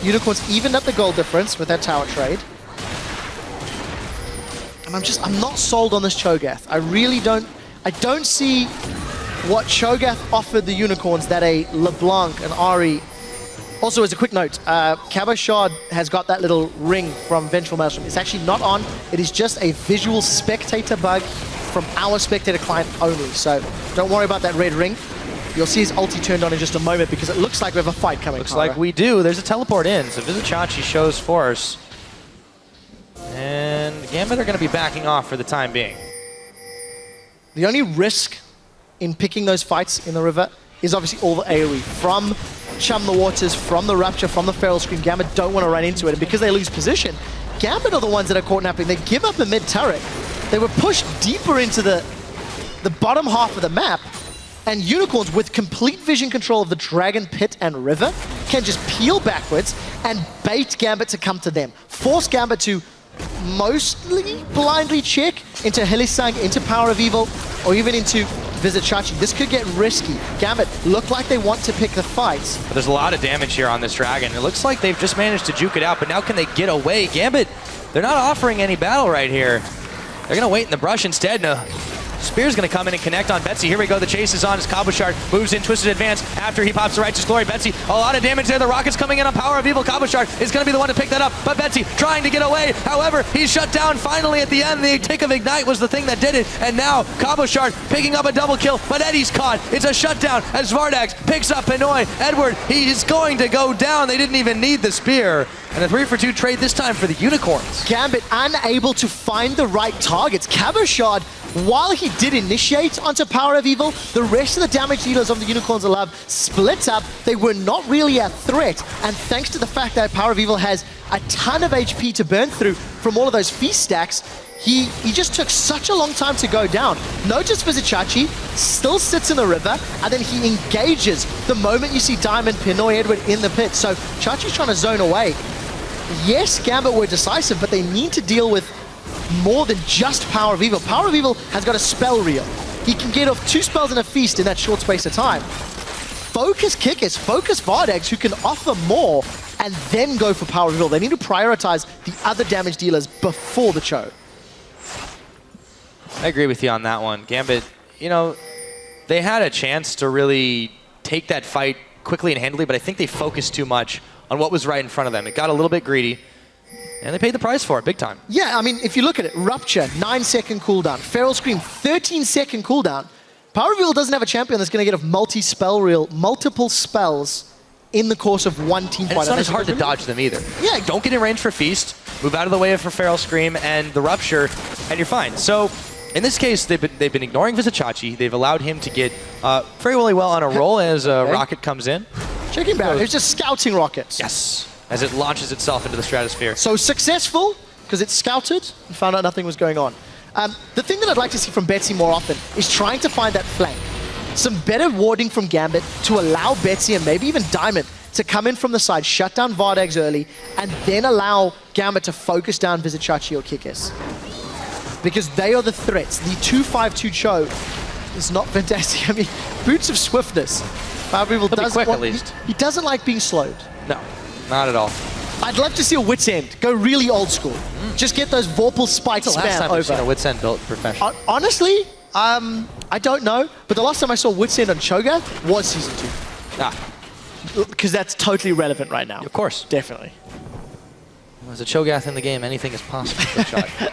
Unicorns evened up the gold difference with that tower trade. And I'm not sold on this Cho'Gath. I don't see what Cho'Gath offered the Unicorns that a LeBlanc and Ahri Also, as a quick note, Cabochard has got that little ring from Vengeful Maelstrom. It's actually not on. It is just a visual spectator bug from our spectator client only. So don't worry about that red ring. You'll see his ulti turned on in just a moment because it looks like we have a fight coming. Looks like we do. There's a teleport in, so Vizichachi shows force. And Gambit are going to be backing off for the time being. The only risk in picking those fights in the river is obviously all the AoE. From Chum the Waters, from the Rupture, from the Feral Scream, Gambit don't want to run into it. And because they lose position, Gambit are the ones that are caught napping. They give up the mid turret. They were pushed deeper into the bottom half of the map. And Unicorns, with complete vision control of the Dragon Pit and River, can just peel backwards and bait Gambit to come to them. Force Gambit to mostly blindly check into Hylissang, into Power of Evil, or even into Vizichachi. This could get risky. Gambit look like they want to pick the fights. But there's a lot of damage here on this Dragon. It looks like they've just managed to juke it out, but now can they get away? Gambit, they're not offering any battle right here. They're going to wait in the brush instead. No. Spear's going to come in and connect on Betsy. Here we go. The chase is on as Cabochard moves in, Twisted Advance after he pops the Righteous Glory. Betsy, a lot of damage there. The rocket's coming in on Power of Evil. Cabochard is going to be the one to pick that up, but Betsy trying to get away. However, he's shut down finally at the end. The tick of Ignite was the thing that did it, and now Cabochard picking up a double kill, but Eddie's caught. It's a shutdown as Vardax picks up Pinoy. Edward, he is going to go down. They didn't even need the spear. And a 3-for-2 trade this time for the Unicorns. Gambit unable to find the right targets. Cabochard, while he did initiate onto Power of Evil, the rest of the damage dealers of the Unicorns of Love split up. They were not really a threat. And thanks to the fact that Power of Evil has a ton of HP to burn through from all of those feast stacks, he just took such a long time to go down. Notice Vizichachi still sits in the river, and then he engages the moment you see Diamond, Pinoy, Edward in the pit. So Chachi's trying to zone away. Yes, Gambit were decisive, but they need to deal with more than just Power of Evil. Power of Evil has got a spell reel. He can get off 2 spells in a feast in that short space of time. Focus Kickers, focus Vardax, who can offer more, and then go for Power of Evil. They need to prioritize the other damage dealers before the Cho. I agree with you on that one. Gambit, you know, they had a chance to really take that fight quickly and handily, but I think they focused too much on what was right in front of them. It got a little bit greedy, and they paid the price for it big time. Yeah, I mean, if you look at it, Rupture, 9-second cooldown. Feral Scream, 13-second cooldown. Power of Evil doesn't have a champion that's going to get a multi-spell reel, multiple spells in the course of one team fight. And it's not as hard to dodge them either. Yeah. Don't get in range for Feast, move out of the way for Feral Scream and the Rupture, and you're fine. So, in this case, they've been ignoring Vizichachi. They've allowed him to get very well on a roll as a rocket comes in. Check him out. It's just scouting rockets. Yes, as it launches itself into the stratosphere. So successful, because it scouted and found out nothing was going on. The thing that I'd like to see from Betsy more often is trying to find that flank. Some better warding from Gambit to allow Betsy and maybe even Diamond to come in from the side, shut down Vardags early, and then allow Gambit to focus down Vizichachi or Kikis. Because they are the threats. The 2-5-2 Cho is not fantastic. I mean, Boots of Swiftness. Power of Evil doesn't quick, want, at least. He doesn't like being slowed. No, not at all. I'd love to see a Wit's End. Go really old school. Just get those Vorpal spikes When's the last spam time over. we've seen a Wit's End built professional? Honestly, I don't know. But the last time I saw Wit's End on Cho'Gath was Season 2. Because that's totally relevant right now. Of course. Definitely. There's a Cho'Gath in the game. Anything is possible for Chai.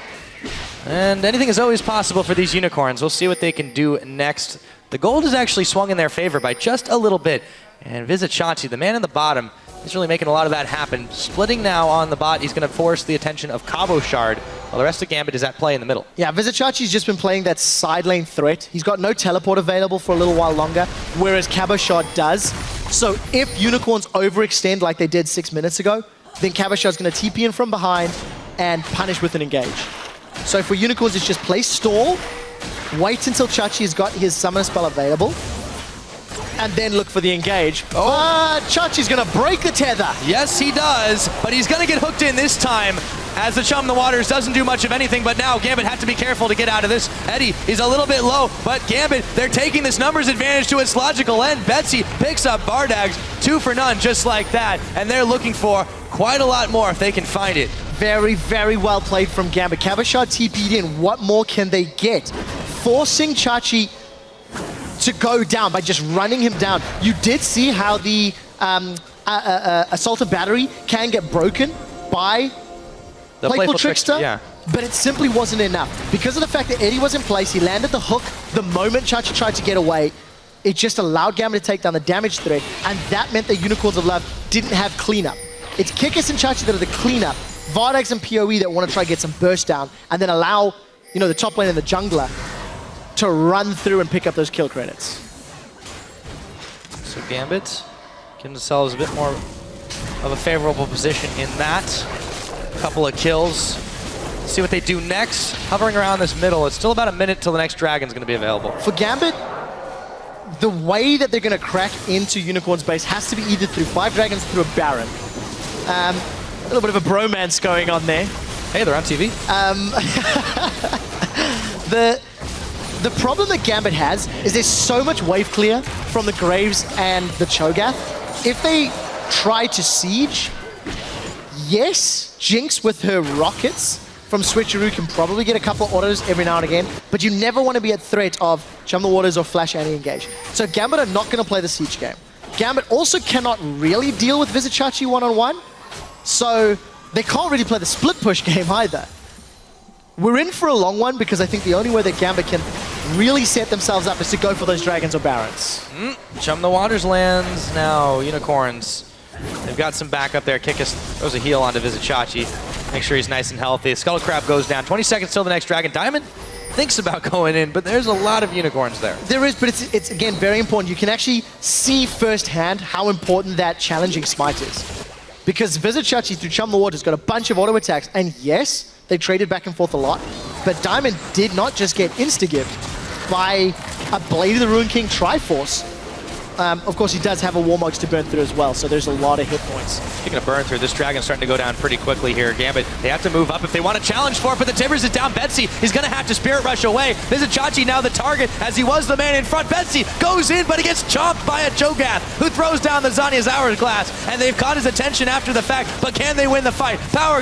And anything is always possible for these Unicorns. We'll see what they can do next. The gold is actually swung in their favor by just a little bit. And Vizichachi, the man in the bottom, he's really making a lot of that happen. Splitting now on the bot, he's going to force the attention of Cabochard, while the rest of Gambit is at play in the middle. Yeah, Vizichachi's just been playing that side lane threat. He's got no teleport available for a little while longer, whereas Cabochard does. So if Unicorns overextend like they did 6 minutes ago, then Cabochard's going to TP in from behind and punish with an engage. So for Unicorns, it's just play stall, wait until Chachi has got his summon spell available, and then look for the engage. But Chachi's going to break the tether. Yes, he does, but he's going to get hooked in this time as the Chum the Waters doesn't do much of anything, but now Gambit has to be careful to get out of this. Eddie is a little bit low, but Gambit, they're taking this numbers advantage to its logical end. Betsy picks up Vardags, 2 for none, just like that, and they're looking for quite a lot more if they can find it. Very, very well played from Gambit. Cabochard TP'd in. What more can they get? Forcing Chachi to go down by just running him down. You did see how the Assaultive Battery can get broken by The Playful Trickster, yeah. but it simply wasn't enough. Because of the fact that Eddie was in place, he landed the hook the moment Chachi tried to get away. It just allowed Gambit to take down the damage threat, and that meant that Unicorns of Love didn't have cleanup. It's Kikis and Chachi that are the cleanup, Vardags and PoE that want to try to get some burst down, and then allow, you know, the top lane and the jungler to run through and pick up those kill credits. So Gambit give themselves a bit more of a favorable position in that. Couple of kills. See what they do next. Hovering around this middle. It's still about a minute till the next dragon's going to be available. For Gambit, the way that they're going to crack into Unicorn's base has to be either through 5 dragons, through a Baron. A little bit of a bromance going on there. Hey, they're on TV. The problem that Gambit has is there's so much wave clear from the Graves and the Cho'Gath. If they try to siege, yes, Jinx with her rockets from Switcheroo can probably get a couple of autos every now and again, but you never want to be at threat of Chum the Waters or Flash anti-engage. So Gambit are not going to play the siege game. Gambit also cannot really deal with Visit Chachi one-on-one, so they can't really play the split push game either. We're in for a long one because I think the only way that Gambit can really set themselves up is to go for those dragons or barons. Chum the Waters lands now. Unicorns. They've got some backup there. Kikis throws a heal onto Visit Chachi. Make sure he's nice and healthy. Skull Crab goes down. 20 seconds till the next dragon. Diamond thinks about going in, but there's a lot of unicorns there. There is, but it's again very important. You can actually see firsthand how important that challenging smite is. Because Visit Chachi through Chum the Waters got a bunch of auto attacks, and yes, they traded back and forth a lot, but Diamond did not just get insta-gibbed by a Blade of the Ruin King Triforce. Of course, he does have a Warmogs to burn through as well, so there's a lot of hit points. Speaking of burn through, this dragon's starting to go down pretty quickly here. Gambit, they have to move up if they want to challenge for it, but the Timbers is down. Betsy, he's going to have to Spirit Rush away. Visit Chachi now the target, as he was the man in front. Betsy goes in, but he gets chomped by a Cho'Gath, who throws down the Zanya's Hourglass, and they've caught his attention after the fact, but can they win the fight? Power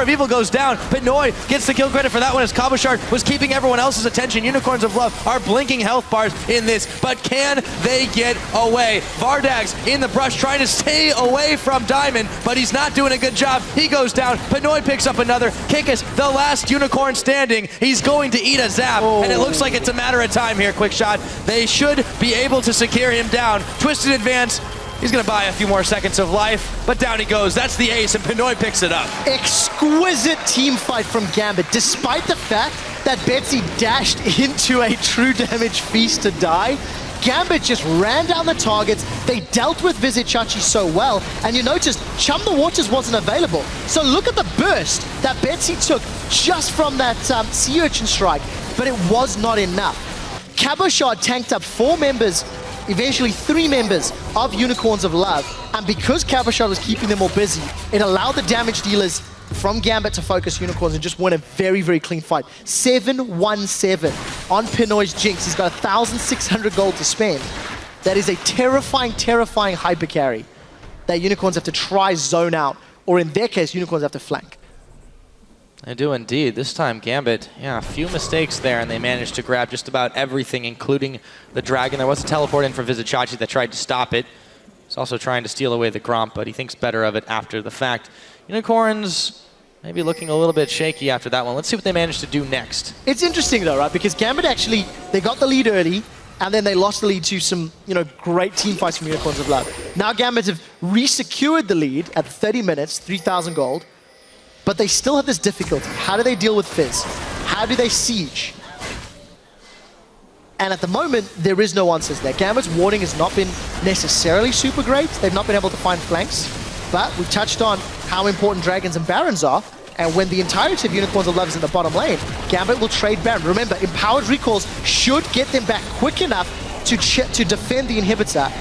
of Evil goes down, but Noi gets the kill credit for that one as Cabochard was keeping everyone else's attention. Unicorns of Love are blinking health bars in this, but can they get away? Vardags in the brush trying to stay away from Diamond, but he's not doing a good job. He goes down. Panoy picks up another. Kikis, the last unicorn standing. He's going to eat a zap, and it looks like it's a matter of time here. Quick shot. They should be able to secure him down. Twisted advance. He's going to buy a few more seconds of life, but down he goes. That's the ace, and Panoy picks it up. Exquisite team fight from Gambit, despite the fact that Betsy dashed into a true damage feast to die. Gambit just ran down the targets. They dealt with Visit Chachi so well, and you noticed Chum the Waters wasn't available. So look at the burst that Betsy took just from that Sea Urchin strike, but it was not enough. Cabochard tanked up 4 members, eventually 3 members of Unicorns of Love, and because Cabochard was keeping them all busy, it allowed the damage dealers from Gambit to focus Unicorns and just win a very, very clean fight. 7-1-7 on Pinoy's Jinx. He's got 1,600 gold to spend. That is a terrifying, terrifying hyper carry that Unicorns have to try zone out, or in their case, Unicorns have to flank. They do indeed. This time Gambit, a few mistakes there, and they managed to grab just about everything, including the dragon. There was a teleport in for Visit Chachi that tried to stop it. He's also trying to steal away the Gromp, but he thinks better of it after the fact. Unicorns maybe looking a little bit shaky after that one. Let's see what they managed to do next. It's interesting though, right? Because Gambit actually, they got the lead early, and then they lost the lead to some, great team fights from Unicorns of Love. Now Gambit have re-secured the lead at 30 minutes, 3,000 gold, but they still have this difficulty. How do they deal with Fizz? How do they siege? And at the moment, there is no answers there. Gambit's warding has not been necessarily super great. They've not been able to find flanks. But we touched on how important Dragons and Barons are. And when the entirety of Unicorns of Love is in the bottom lane, Gambit will trade Baron. Remember, Empowered Recalls should get them back quick enough to defend the inhibitor,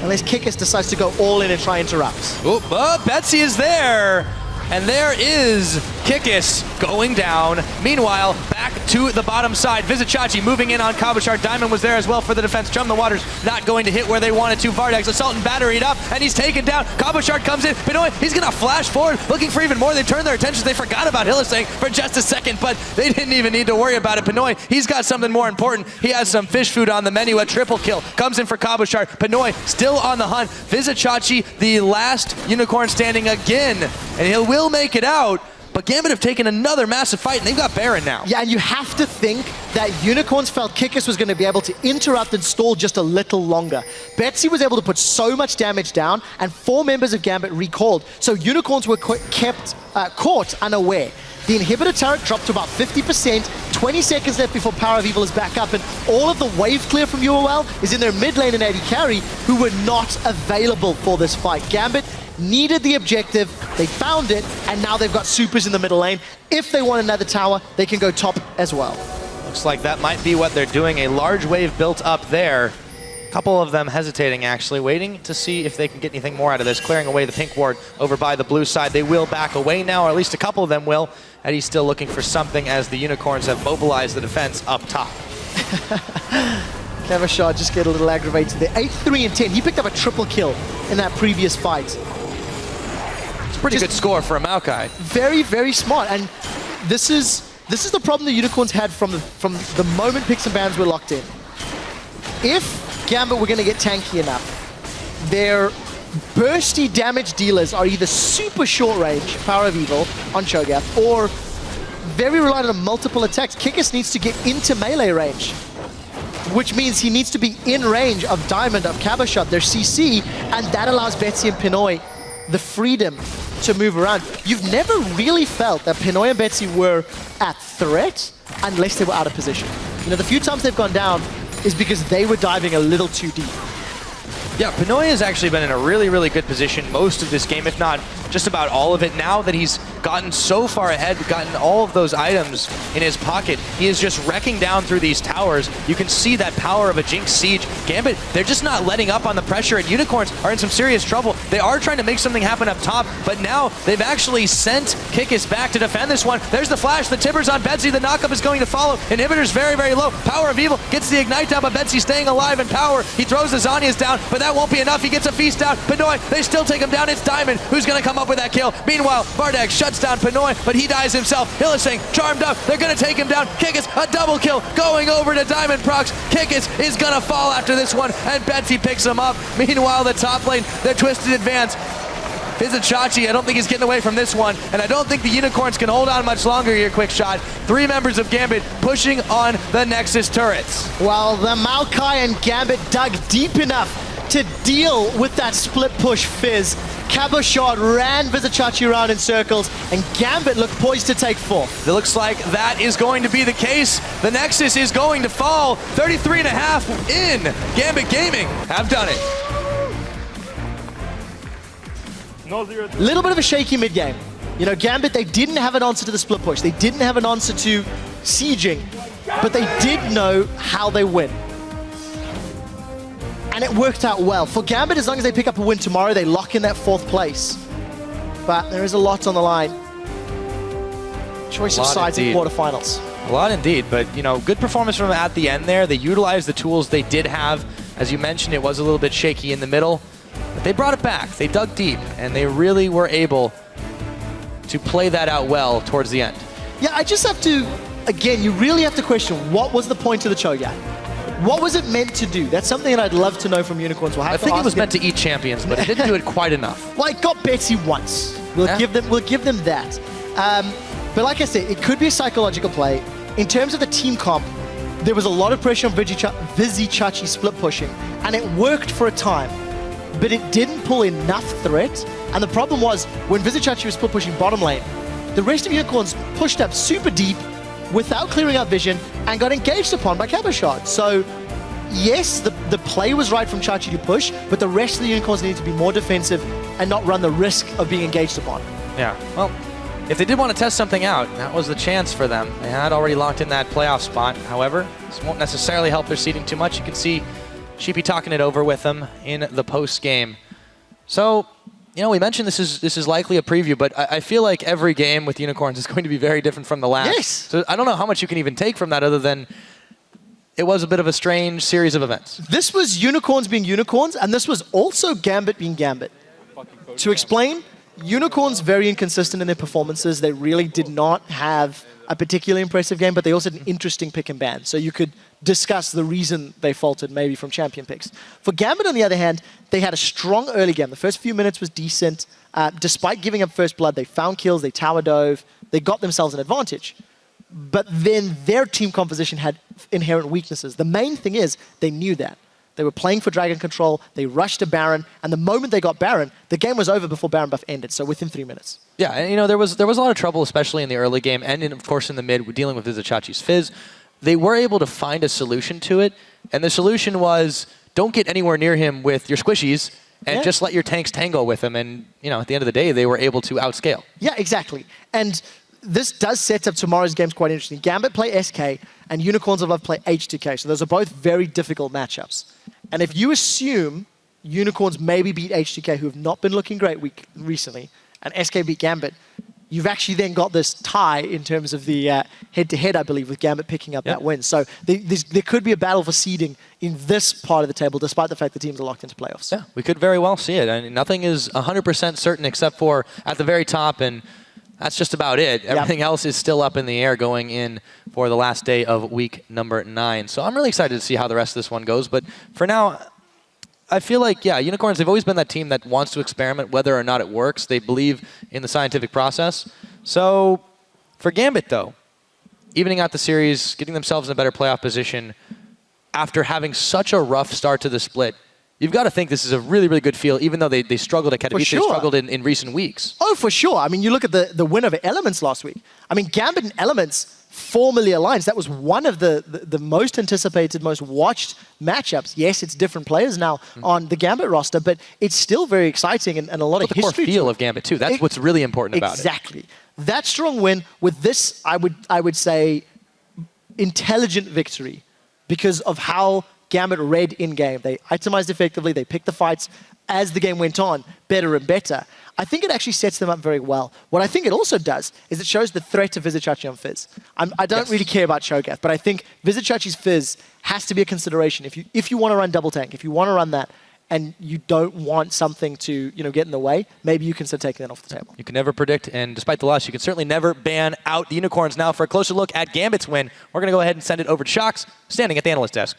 unless Kikis decides to go all in and try and interrupt. Oh, but Betsy is there. And there is Kikis going down. Meanwhile, back back to the bottom side. Vizicachi moving in on Cabochard. Diamond was there as well for the defense. Chum the Waters not going to hit where they wanted to. Vardex assault and batteried up, and he's taken down. Cabochard comes in. Pinoy, he's going to flash forward, looking for even more. They turned their attentions. They forgot about Hillisang for just a second, but they didn't even need to worry about it. Pinoy, he's got something more important. He has some fish food on the menu. A triple kill comes in for Cabochard. Pinoy still on the hunt. Vizicachi, the last unicorn standing again, and he will make it out. But Gambit have taken another massive fight, and they've got Baron now. Yeah, and you have to think that Unicorns felt Kikis was going to be able to interrupt and stall just a little longer. Betsy was able to put so much damage down, and 4 members of Gambit recalled, so Unicorns were caught unaware. The inhibitor turret dropped to about 50%, 20 seconds left before Power of Evil is back up, and all of the wave clear from UOL is in their mid lane and AD carry, who were not available for this fight. Gambit needed the objective, they found it, and now they've got supers in the middle lane. If they want another tower, they can go top as well. Looks like that might be what they're doing. A large wave built up there. A couple of them hesitating, actually, waiting to see if they can get anything more out of this. Clearing away the pink ward over by the blue side. They will back away now, or at least a couple of them will. Eddie's still looking for something as the Unicorns have mobilized the defense up top. Cabochard just get a little aggravated there. 8-3 and 10. He picked up a triple kill in that previous fight. Pretty good score for a Maokai. Very, very smart. And this is the problem the Unicorns had from the moment picks and bans were locked in. If Gambit were going to get tanky enough, their bursty damage dealers are either super short range, Power of Evil on Cho'Gath, or very reliant on multiple attacks. Kikis needs to get into melee range, which means he needs to be in range of Diamond, of Cabochard, their CC, and that allows Betsy and Pinoy the freedom to move around. You've never really felt that Pinoy and Betsy were at threat unless they were out of position. You know, the few times they've gone down is because they were diving a little too deep. Yeah, Pinoy has actually been in a really, really good position most of this game, if not just about all of it. Now that he's gotten so far ahead, gotten all of those items in his pocket, he is just wrecking down through these towers. You can see that power of a Jinx Siege. Gambit, they're just not letting up on the pressure, and Unicorns are in some serious trouble. They are trying to make something happen up top, but now they've actually sent Kikis back to defend this one. There's the flash, the Tibbers on Betsy, the knockup is going to follow. Inhibitor's very, very low. Power of Evil gets the ignite down, but Betsy staying alive and power. He throws the Zhonya's down, but that won't be enough. He gets a feast down. Pinoy, they still take him down. It's Diamond who's going to come up with that kill. Meanwhile, Vardex shuts down Pinoy, but he dies himself. Hillisang charmed up. They're going to take him down. Kikis, a double kill going over to Diamond Procs. Kikis is going to fall after this one, and Betsy picks him up. Meanwhile, the top lane, the Twisted Advance. Vizicachi, I don't think he's getting away from this one, and I don't think the Unicorns can hold on much longer here, Quick Shot. 3 members of Gambit pushing on the Nexus turrets. Well, the Maokai and Gambit dug deep enough to deal with that split push fizz. Cabochard ran Vizicachi around in circles, and Gambit looked poised to take 4th. It looks like that is going to be the case. The Nexus is going to fall. 33.5 in. Gambit Gaming have done it. Little bit of a shaky mid-game. You know, Gambit, they didn't have an answer to the split push. They didn't have an answer to sieging, but they did know how they win. And it worked out well. For Gambit, as long as they pick up a win tomorrow, they lock in that 4th place. But there is a lot on the line. Choice of sides in quarterfinals. A lot indeed, but you know, good performance from them at the end there. They utilized the tools they did have. As you mentioned, it was a little bit shaky in the middle, but they brought it back. They dug deep, and they really were able to play that out well towards the end. Yeah, I just have to, again, you really have to question, what was the point of the Cho'Gath? What was it meant to do? That's something that I'd love to know from Unicorns. We'll have I think it was meant to eat champions, but it didn't do it quite enough. Well, it got Betsy once. We'll give them that. But like I said, it could be a psychological play. In terms of the team comp, there was a lot of pressure on Vizicachi split pushing, and it worked for a time, but it didn't pull enough threat. And the problem was, when Vizicachi was split pushing bottom lane, the rest of Unicorns pushed up super deep without clearing out vision and got engaged upon by Cabochard. So yes, the play was right from Chachi to push, but the rest of the Unicorns needed to be more defensive and not run the risk of being engaged upon. Yeah, well, if they did want to test something out, that was the chance for them. They had already locked in that playoff spot. However, this won't necessarily help their seeding too much. You can see Sheepy talking it over with them in the post game. So, you know, we mentioned this is likely a preview, but I feel like every game with Unicorns is going to be very different from the last. Yes. So I don't know how much you can even take from that other than it was a bit of a strange series of events. This was Unicorns being Unicorns, and this was also Gambit being Gambit. To explain, Unicorns very inconsistent in their performances. They really did not have a particularly impressive game, but they also had an interesting pick and ban. So you could discuss the reason they faltered maybe from champion picks. For Gambit, on the other hand, they had a strong early game. The first few minutes was decent. Despite giving up first blood, they found kills, they tower dove, they got themselves an advantage. But then their team composition had inherent weaknesses. The main thing is they knew that. They were playing for Dragon Control, they rushed to Baron, and the moment they got Baron, the game was over before Baron buff ended, so within 3 minutes. Yeah, and you know, there was a lot of trouble, especially in the early game, and of course in the mid, dealing with Vizichachi's Fizz. They were able to find a solution to it, and the solution was don't get anywhere near him with your squishies, and just let your tanks tango with him, and you know, at the end of the day, they were able to outscale. Yeah, exactly. And this does set up tomorrow's games quite interesting. Gambit play SK, and Unicorns of Love play H2K, so those are both very difficult matchups. And if you assume Unicorns maybe beat H2K, who have not been looking great recently, and SK beat Gambit, you've actually then got this tie in terms of the head-to-head, I believe, with Gambit picking up that win. So there could be a battle for seeding in this part of the table, despite the fact the teams are locked into playoffs. Yeah, we could very well see it. I mean, nothing is 100% certain except for at the very top, and that's just about it. Everything else is still up in the air going in for the last day of week number 9. So I'm really excited to see how the rest of this one goes. But for now, I feel like, yeah, Unicorns, they've always been that team that wants to experiment whether or not it works. They believe in the scientific process. So for Gambit, though, evening out the series, getting themselves in a better playoff position after having such a rough start to the split, you've got to think this is a really, really good feel, even though they struggled at Katowice, they struggled in recent weeks. Oh, for sure. I mean, you look at the win over Elements last week. I mean, Gambit and Elements, formally alliance, that was one of the most anticipated, most watched matchups. Yes, it's different players now on the Gambit roster, but it's still very exciting and a lot of history. The core feel of Gambit, too. That's what's really important about it. Exactly. That strong win with this, I would say, intelligent victory because of how Gambit read in-game. They itemized effectively, they picked the fights as the game went on, better and better. I think it actually sets them up very well. What I think it also does is it shows the threat of Vizichachi on Fizz. I don't really care about Cho'Gath, but I think Vizichachi's Fizz has to be a consideration. If you want to run double tank, if you want to run that, and you don't want something to get in the way, maybe you can start taking that off the table. You can never predict, and despite the loss, you can certainly never ban out the Unicorns. Now for a closer look at Gambit's win, we're going to go ahead and send it over to Shox, standing at the analyst desk.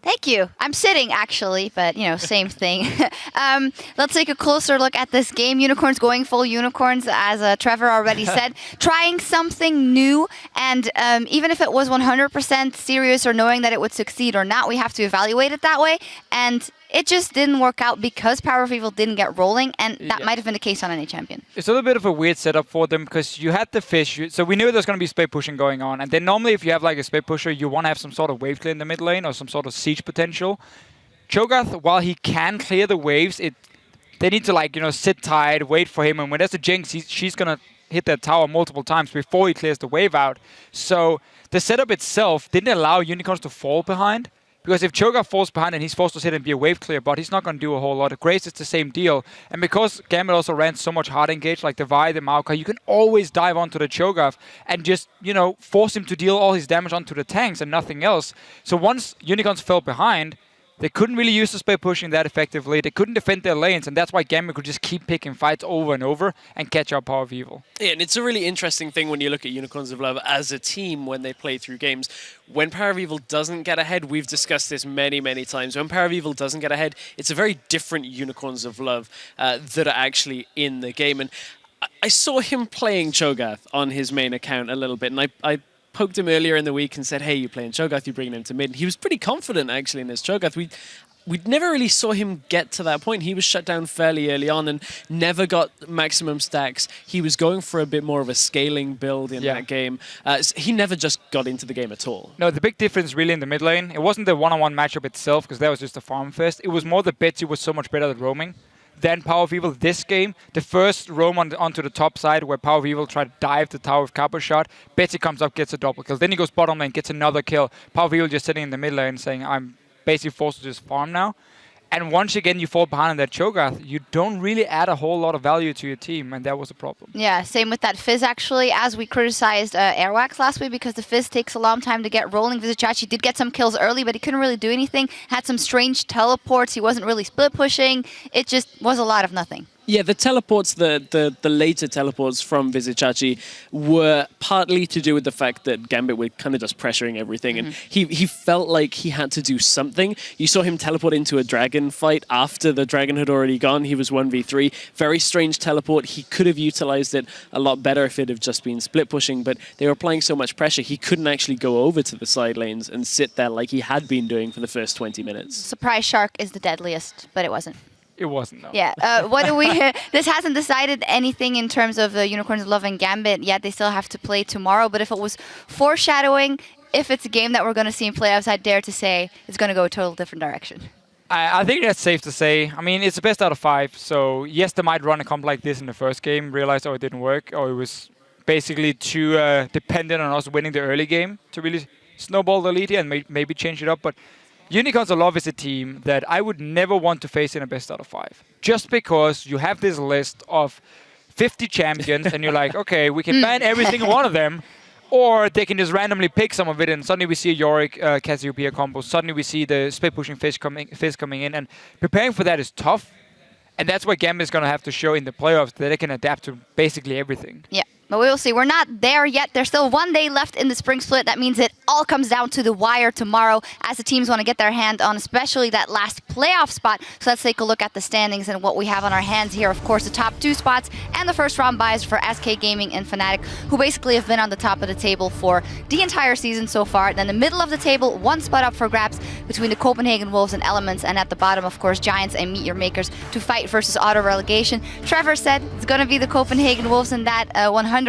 Thank you. I'm sitting, actually, but, same thing. Let's take a closer look at this game. Unicorns going full Unicorns, as Trevor already said. Trying something new, and even if it was 100% serious or knowing that it would succeed or not, we have to evaluate it that way. And it just didn't work out because Power of Evil didn't get rolling, and that might have been the case on any champion. It's a little bit of a weird setup for them because you had the fish, so we knew there's going to be spade pushing going on. And then normally if you have like a spade pusher, you want to have some sort of wave clear in the mid lane or some sort of siege potential. Cho'Gath, while he can clear the waves, they need to sit tight, wait for him, and when there's a Jinx, she's going to hit that tower multiple times before he clears the wave out. So the setup itself didn't allow Unicorns to fall behind. Because if Cho'Gath falls behind and he's forced to sit and be a wave clear bot, he's not going to do a whole lot. Grace is the same deal. And because Gambit also ran so much hard engage, like the Vi, the Maokai, you can always dive onto the Cho'Gath and just, force him to deal all his damage onto the tanks and nothing else. So once Unicorns fell behind, they couldn't really use the spade pushing that effectively. They couldn't defend their lanes, and that's why Gambit could just keep picking fights over and over and catch up Power of Evil. Yeah, and it's a really interesting thing when you look at Unicorns of Love as a team when they play through games. When Power of Evil doesn't get ahead, we've discussed this many, many times. When Power of Evil doesn't get ahead, it's a very different Unicorns of Love that are actually in the game. And I saw him playing Cho'Gath on his main account a little bit, and I poked him earlier in the week and said, hey, you're playing Cho'Gath, you're bringing him to mid. And he was pretty confident, actually, in his Cho'Gath. We never really saw him get to that point. He was shut down fairly early on and never got maximum stacks. He was going for a bit more of a scaling build in that game. So he never just got into the game at all. No, the big difference really in the mid lane, it wasn't the one-on-one matchup itself, because that was just a farm fest. It was more that Betsy was so much better at roaming than Power of Evil. This game, the first roam onto the top side where Power of Evil tried to dive the tower with Capo shot, Betsy comes up, gets a double kill. Then he goes bottom lane, gets another kill. Power of Evil just sitting in the mid lane saying, I'm basically forced to just farm now. And once again, you fall behind on that Cho'Gath, you don't really add a whole lot of value to your team, and that was a problem. Yeah, same with that Fizz actually, as we criticized Airwax last week because the Fizz takes a long time to get rolling. Vizicachi did get some kills early, but he couldn't really do anything. Had some strange teleports, he wasn't really split pushing. It just was a lot of nothing. Yeah, the teleports, the later teleports from Vizicachi were partly to do with the fact that Gambit were kind of just pressuring everything, and he felt like he had to do something. You saw him teleport into a dragon fight after the dragon had already gone. He was 1v3. Very strange teleport. He could have utilized it a lot better if it had just been split pushing, but they were applying so much pressure, he couldn't actually go over to the side lanes and sit there like he had been doing for the first 20 minutes. Surprise Shark is the deadliest, but it wasn't. It wasn't, no. Yeah, what do we... this hasn't decided anything in terms of Unicorns of Love and Gambit yet. They still have to play tomorrow, but if it was foreshadowing, if it's a game that we're going to see in playoffs, I dare to say it's going to go a total different direction. I think that's safe to say. I mean, it's the best out of 5, so yes, they might run a comp like this in the first game, realize, oh, it didn't work, or it was basically too dependent on us winning the early game to really snowball the lead here and maybe change it up, but Unicorns of Love is a team that I would never want to face in a best out of 5. Just because you have this list of 50 champions and you're like, okay, we can ban every single one of them, or they can just randomly pick some of it and suddenly we see a Yorick Cassiopeia combo, suddenly we see the split pushing Fizz coming in, and preparing for that is tough. And that's what Gambit is going to have to show in the playoffs, that they can adapt to basically everything. Yeah. But we will see. We're not there yet. There's still 1 day left in the spring split. That means it all comes down to the wire tomorrow as the teams want to get their hand on especially that last playoff spot. So let's take a look at the standings and what we have on our hands here. Of course, the top 2 spots and the first round buys for SK Gaming and Fnatic, who basically have been on the top of the table for the entire season so far. Then the middle of the table, 1 spot up for grabs between the Copenhagen Wolves and Elements. And at the bottom, of course, Giants and Meteor Makers to fight versus auto relegation. Trevor said it's going to be the Copenhagen Wolves in that 100%.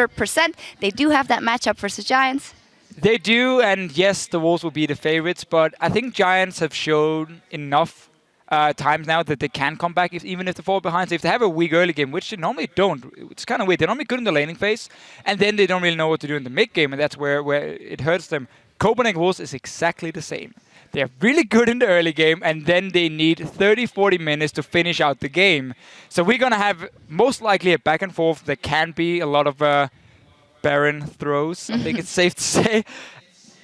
They do have that matchup versus Giants. They do, and yes, the Wolves will be the favorites, but I think Giants have shown enough times now that they can come back even if they fall behind. So if they have a weak early game, which they normally don't, it's kind of weird. They're normally good in the laning phase, and then they don't really know what to do in the mid game, and that's where it hurts them. Copenhagen Wolves is exactly the same. They're really good in the early game, and then they need 30-40 minutes to finish out the game. So we're going to have most likely a back and forth. There can be a lot of Baron throws, I think it's safe to say.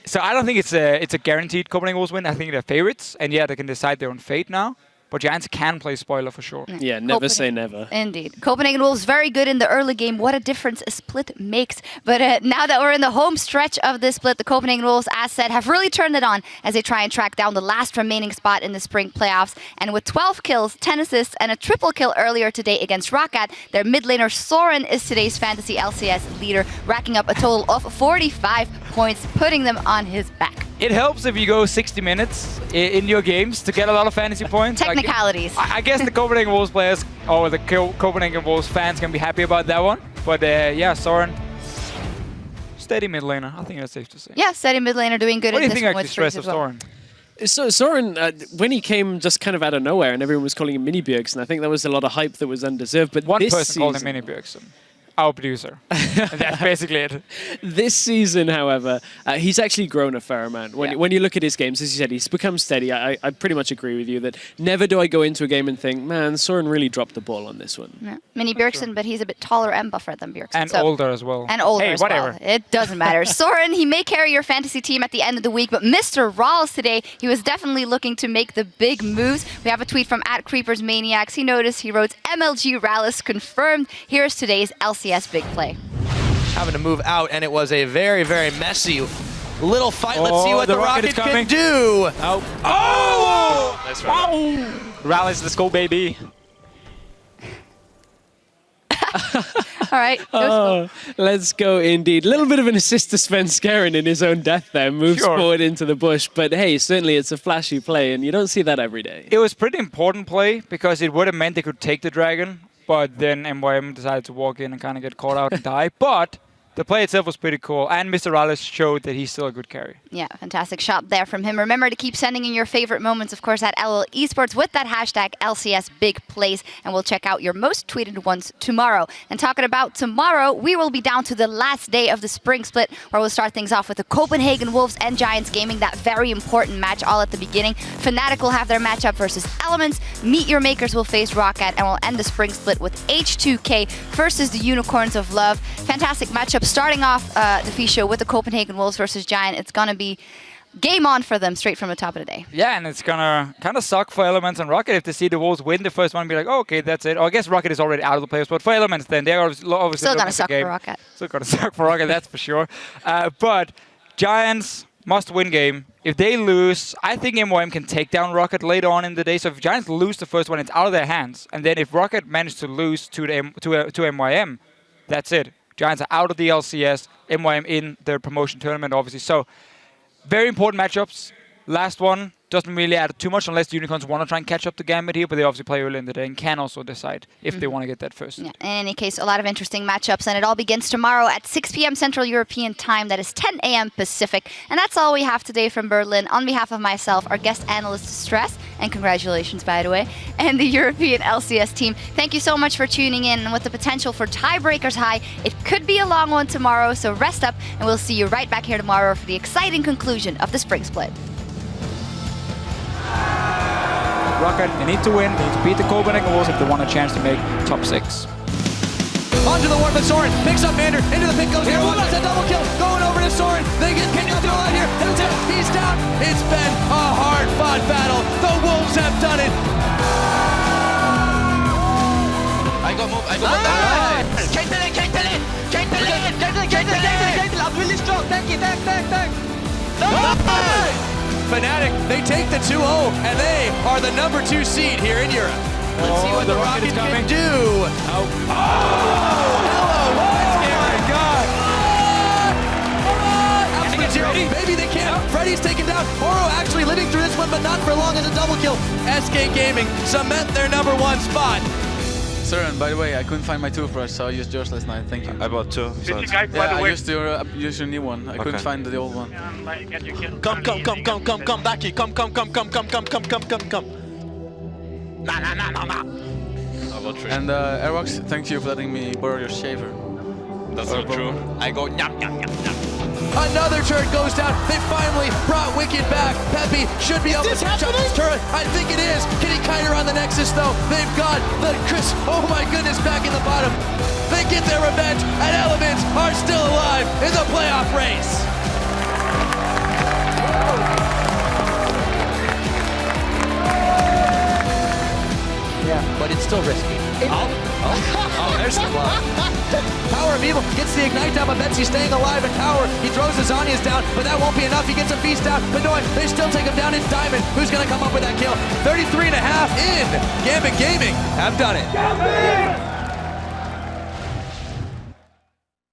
So I don't think it's a guaranteed Copenhagen Wolves win. I think they're favorites, and yeah, they can decide their own fate now. But Giants can play spoiler for sure. Yeah, never say never. Indeed. Copenhagen Wolves very good in the early game. What a difference a split makes. But now that we're in the home stretch of this split, the Copenhagen Wolves, as said, have really turned it on as they try and track down the last remaining spot in the spring playoffs. And with 12 kills, 10 assists, and a triple kill earlier today against Roccat, their mid laner Soren is today's Fantasy LCS leader, racking up a total of 45 points, putting them on his back. It helps if you go 60 minutes in your games to get a lot of fantasy points. Technicalities. I guess the Copenhagen Wolves players or the Copenhagen Wolves fans can be happy about that one. But yeah, Soren, steady mid laner. I think that's safe to say. Yeah, steady mid laner doing good. What do you think with actually stress of Soren? So Soren, when he came just kind of out of nowhere and everyone was calling him Mini Bjergsen, I think there was a lot of hype that was undeserved. But One this person called him season, Mini Bjergsen. Our producer. And that's basically it. This season, however, he's actually grown a fair amount. When you look at his games, as you said, he's become steady. I pretty much agree with you that never do I go into a game and think, man, Soren really dropped the ball on this one. Yeah. Mini Bjergsen, but he's a bit taller and buffer than Bjergsen. And older as well. And older hey, as whatever. well. It doesn't matter. Soren, he may carry your fantasy team at the end of the week, but Mr. Rawls today, he was definitely looking to make the big moves. We have a tweet from @CreepersManiacs. He noticed he wrote MLG Rallis confirmed. Here's today's LCS big play. Having to move out, and it was a very, very messy little fight. Let's see what the Rocket can do. Oh! Nice rally. Rallies, let's go, baby. All right. Let's go indeed. A little bit of an assist to Sven Skeren in his own death there. Moves forward into the bush. But hey, certainly it's a flashy play, and you don't see that every day. It was pretty important play because it would have meant they could take the dragon. But then MYM decided to walk in and kind of get caught out and die. But the play itself was pretty cool, and Mr. Rallis showed that he's still a good carry. Yeah, fantastic shot there from him. Remember to keep sending in your favorite moments, of course, at LOL Esports with that hashtag LCS Big Plays, and we'll check out your most tweeted ones tomorrow. And talking about tomorrow, we will be down to the last day of the spring split, where we'll start things off with the Copenhagen Wolves and Giants Gaming, that very important match all at the beginning. Fnatic will have their matchup versus Elements, Meet Your Makers will face Rocket, and we'll end the spring split with H2K versus the Unicorns of Love. Fantastic matchup. Starting off the FI show with the Copenhagen Wolves versus Giant. It's going to be game on for them straight from the top of the day. Yeah, and it's going to kind of suck for Elements and Rocket if they see the Wolves win the first one and be like, oh, okay, that's it. Or I guess Rocket is already out of the playoffs, but for Elements then, they're obviously still going to suck for Rocket. Still going to suck for Rocket, that's for sure. But Giants must win game. If they lose, I think MYM can take down Rocket later on in the day. So if Giants lose the first one, it's out of their hands. And then if Rocket manages to lose to MYM, that's it. Giants are out of the LCS, MYM in the promotion tournament, obviously. So, very important matchups. Last one doesn't really add too much unless the Unicorns want to try and catch up to Gambit here, but they obviously play early in the day and can also decide if they want to get that first. Yeah. In any case, a lot of interesting matchups, and it all begins tomorrow at 6 p.m. Central European Time. That is 10 a.m. Pacific. And that's all we have today from Berlin. On behalf of myself, our guest analyst Stress, and congratulations, by the way, and the European LCS team, thank you so much for tuning in. And with the potential for tiebreakers high, it could be a long one tomorrow, so rest up, and we'll see you right back here tomorrow for the exciting conclusion of the spring split. Rocket, they need to win. They need to beat the Copenhagen Wolves if they want a chance to make top 6. Onto the ward, but Soren picks up Mander. Into the pick goes here. That's a double kill. Going over to Soren. They get picked up out here. He's down. It's been a hard-fought battle. The Wolves have done it. I got move. I'm really strong. Thank you. Fnatic, they take the 2-0, and they are the number 2 seed here in Europe. Let's see what the Rocket can do. Oh, hello. Oh my God. Absolute zero. Maybe they can. Freddy's taken down. Oro actually living through this one, but not for long as a double kill. SK Gaming cement their number 1 spot. Sir, and by the way, I couldn't find my toothbrush, so I used yours last night. Thank you. I bought 2. So I used your new one. I couldn't find the old one. Come, Baki. Come. Nah. And Airbox, thank you for letting me borrow your shaver. That's not true. I go nyam. Another turret goes down. They finally brought Wicked back. Peppy should be able to catch up this turret. I think it is. Can he kite her on the Nexus though? They've got the Chris. Oh my goodness, back in the bottom. They get their revenge, and Elements are still alive in the playoff race. Yeah, but it's still risky. Oh, there's the blood. Power of Evil gets the Ignite down, but Betsy staying alive, and Power, he throws the Zhonya's down, but that won't be enough. He gets a Feast down, but no, they still take him down. It's Diamond who's going to come up with that kill. 33.5 in. Gambit Gaming have done it. Gambit!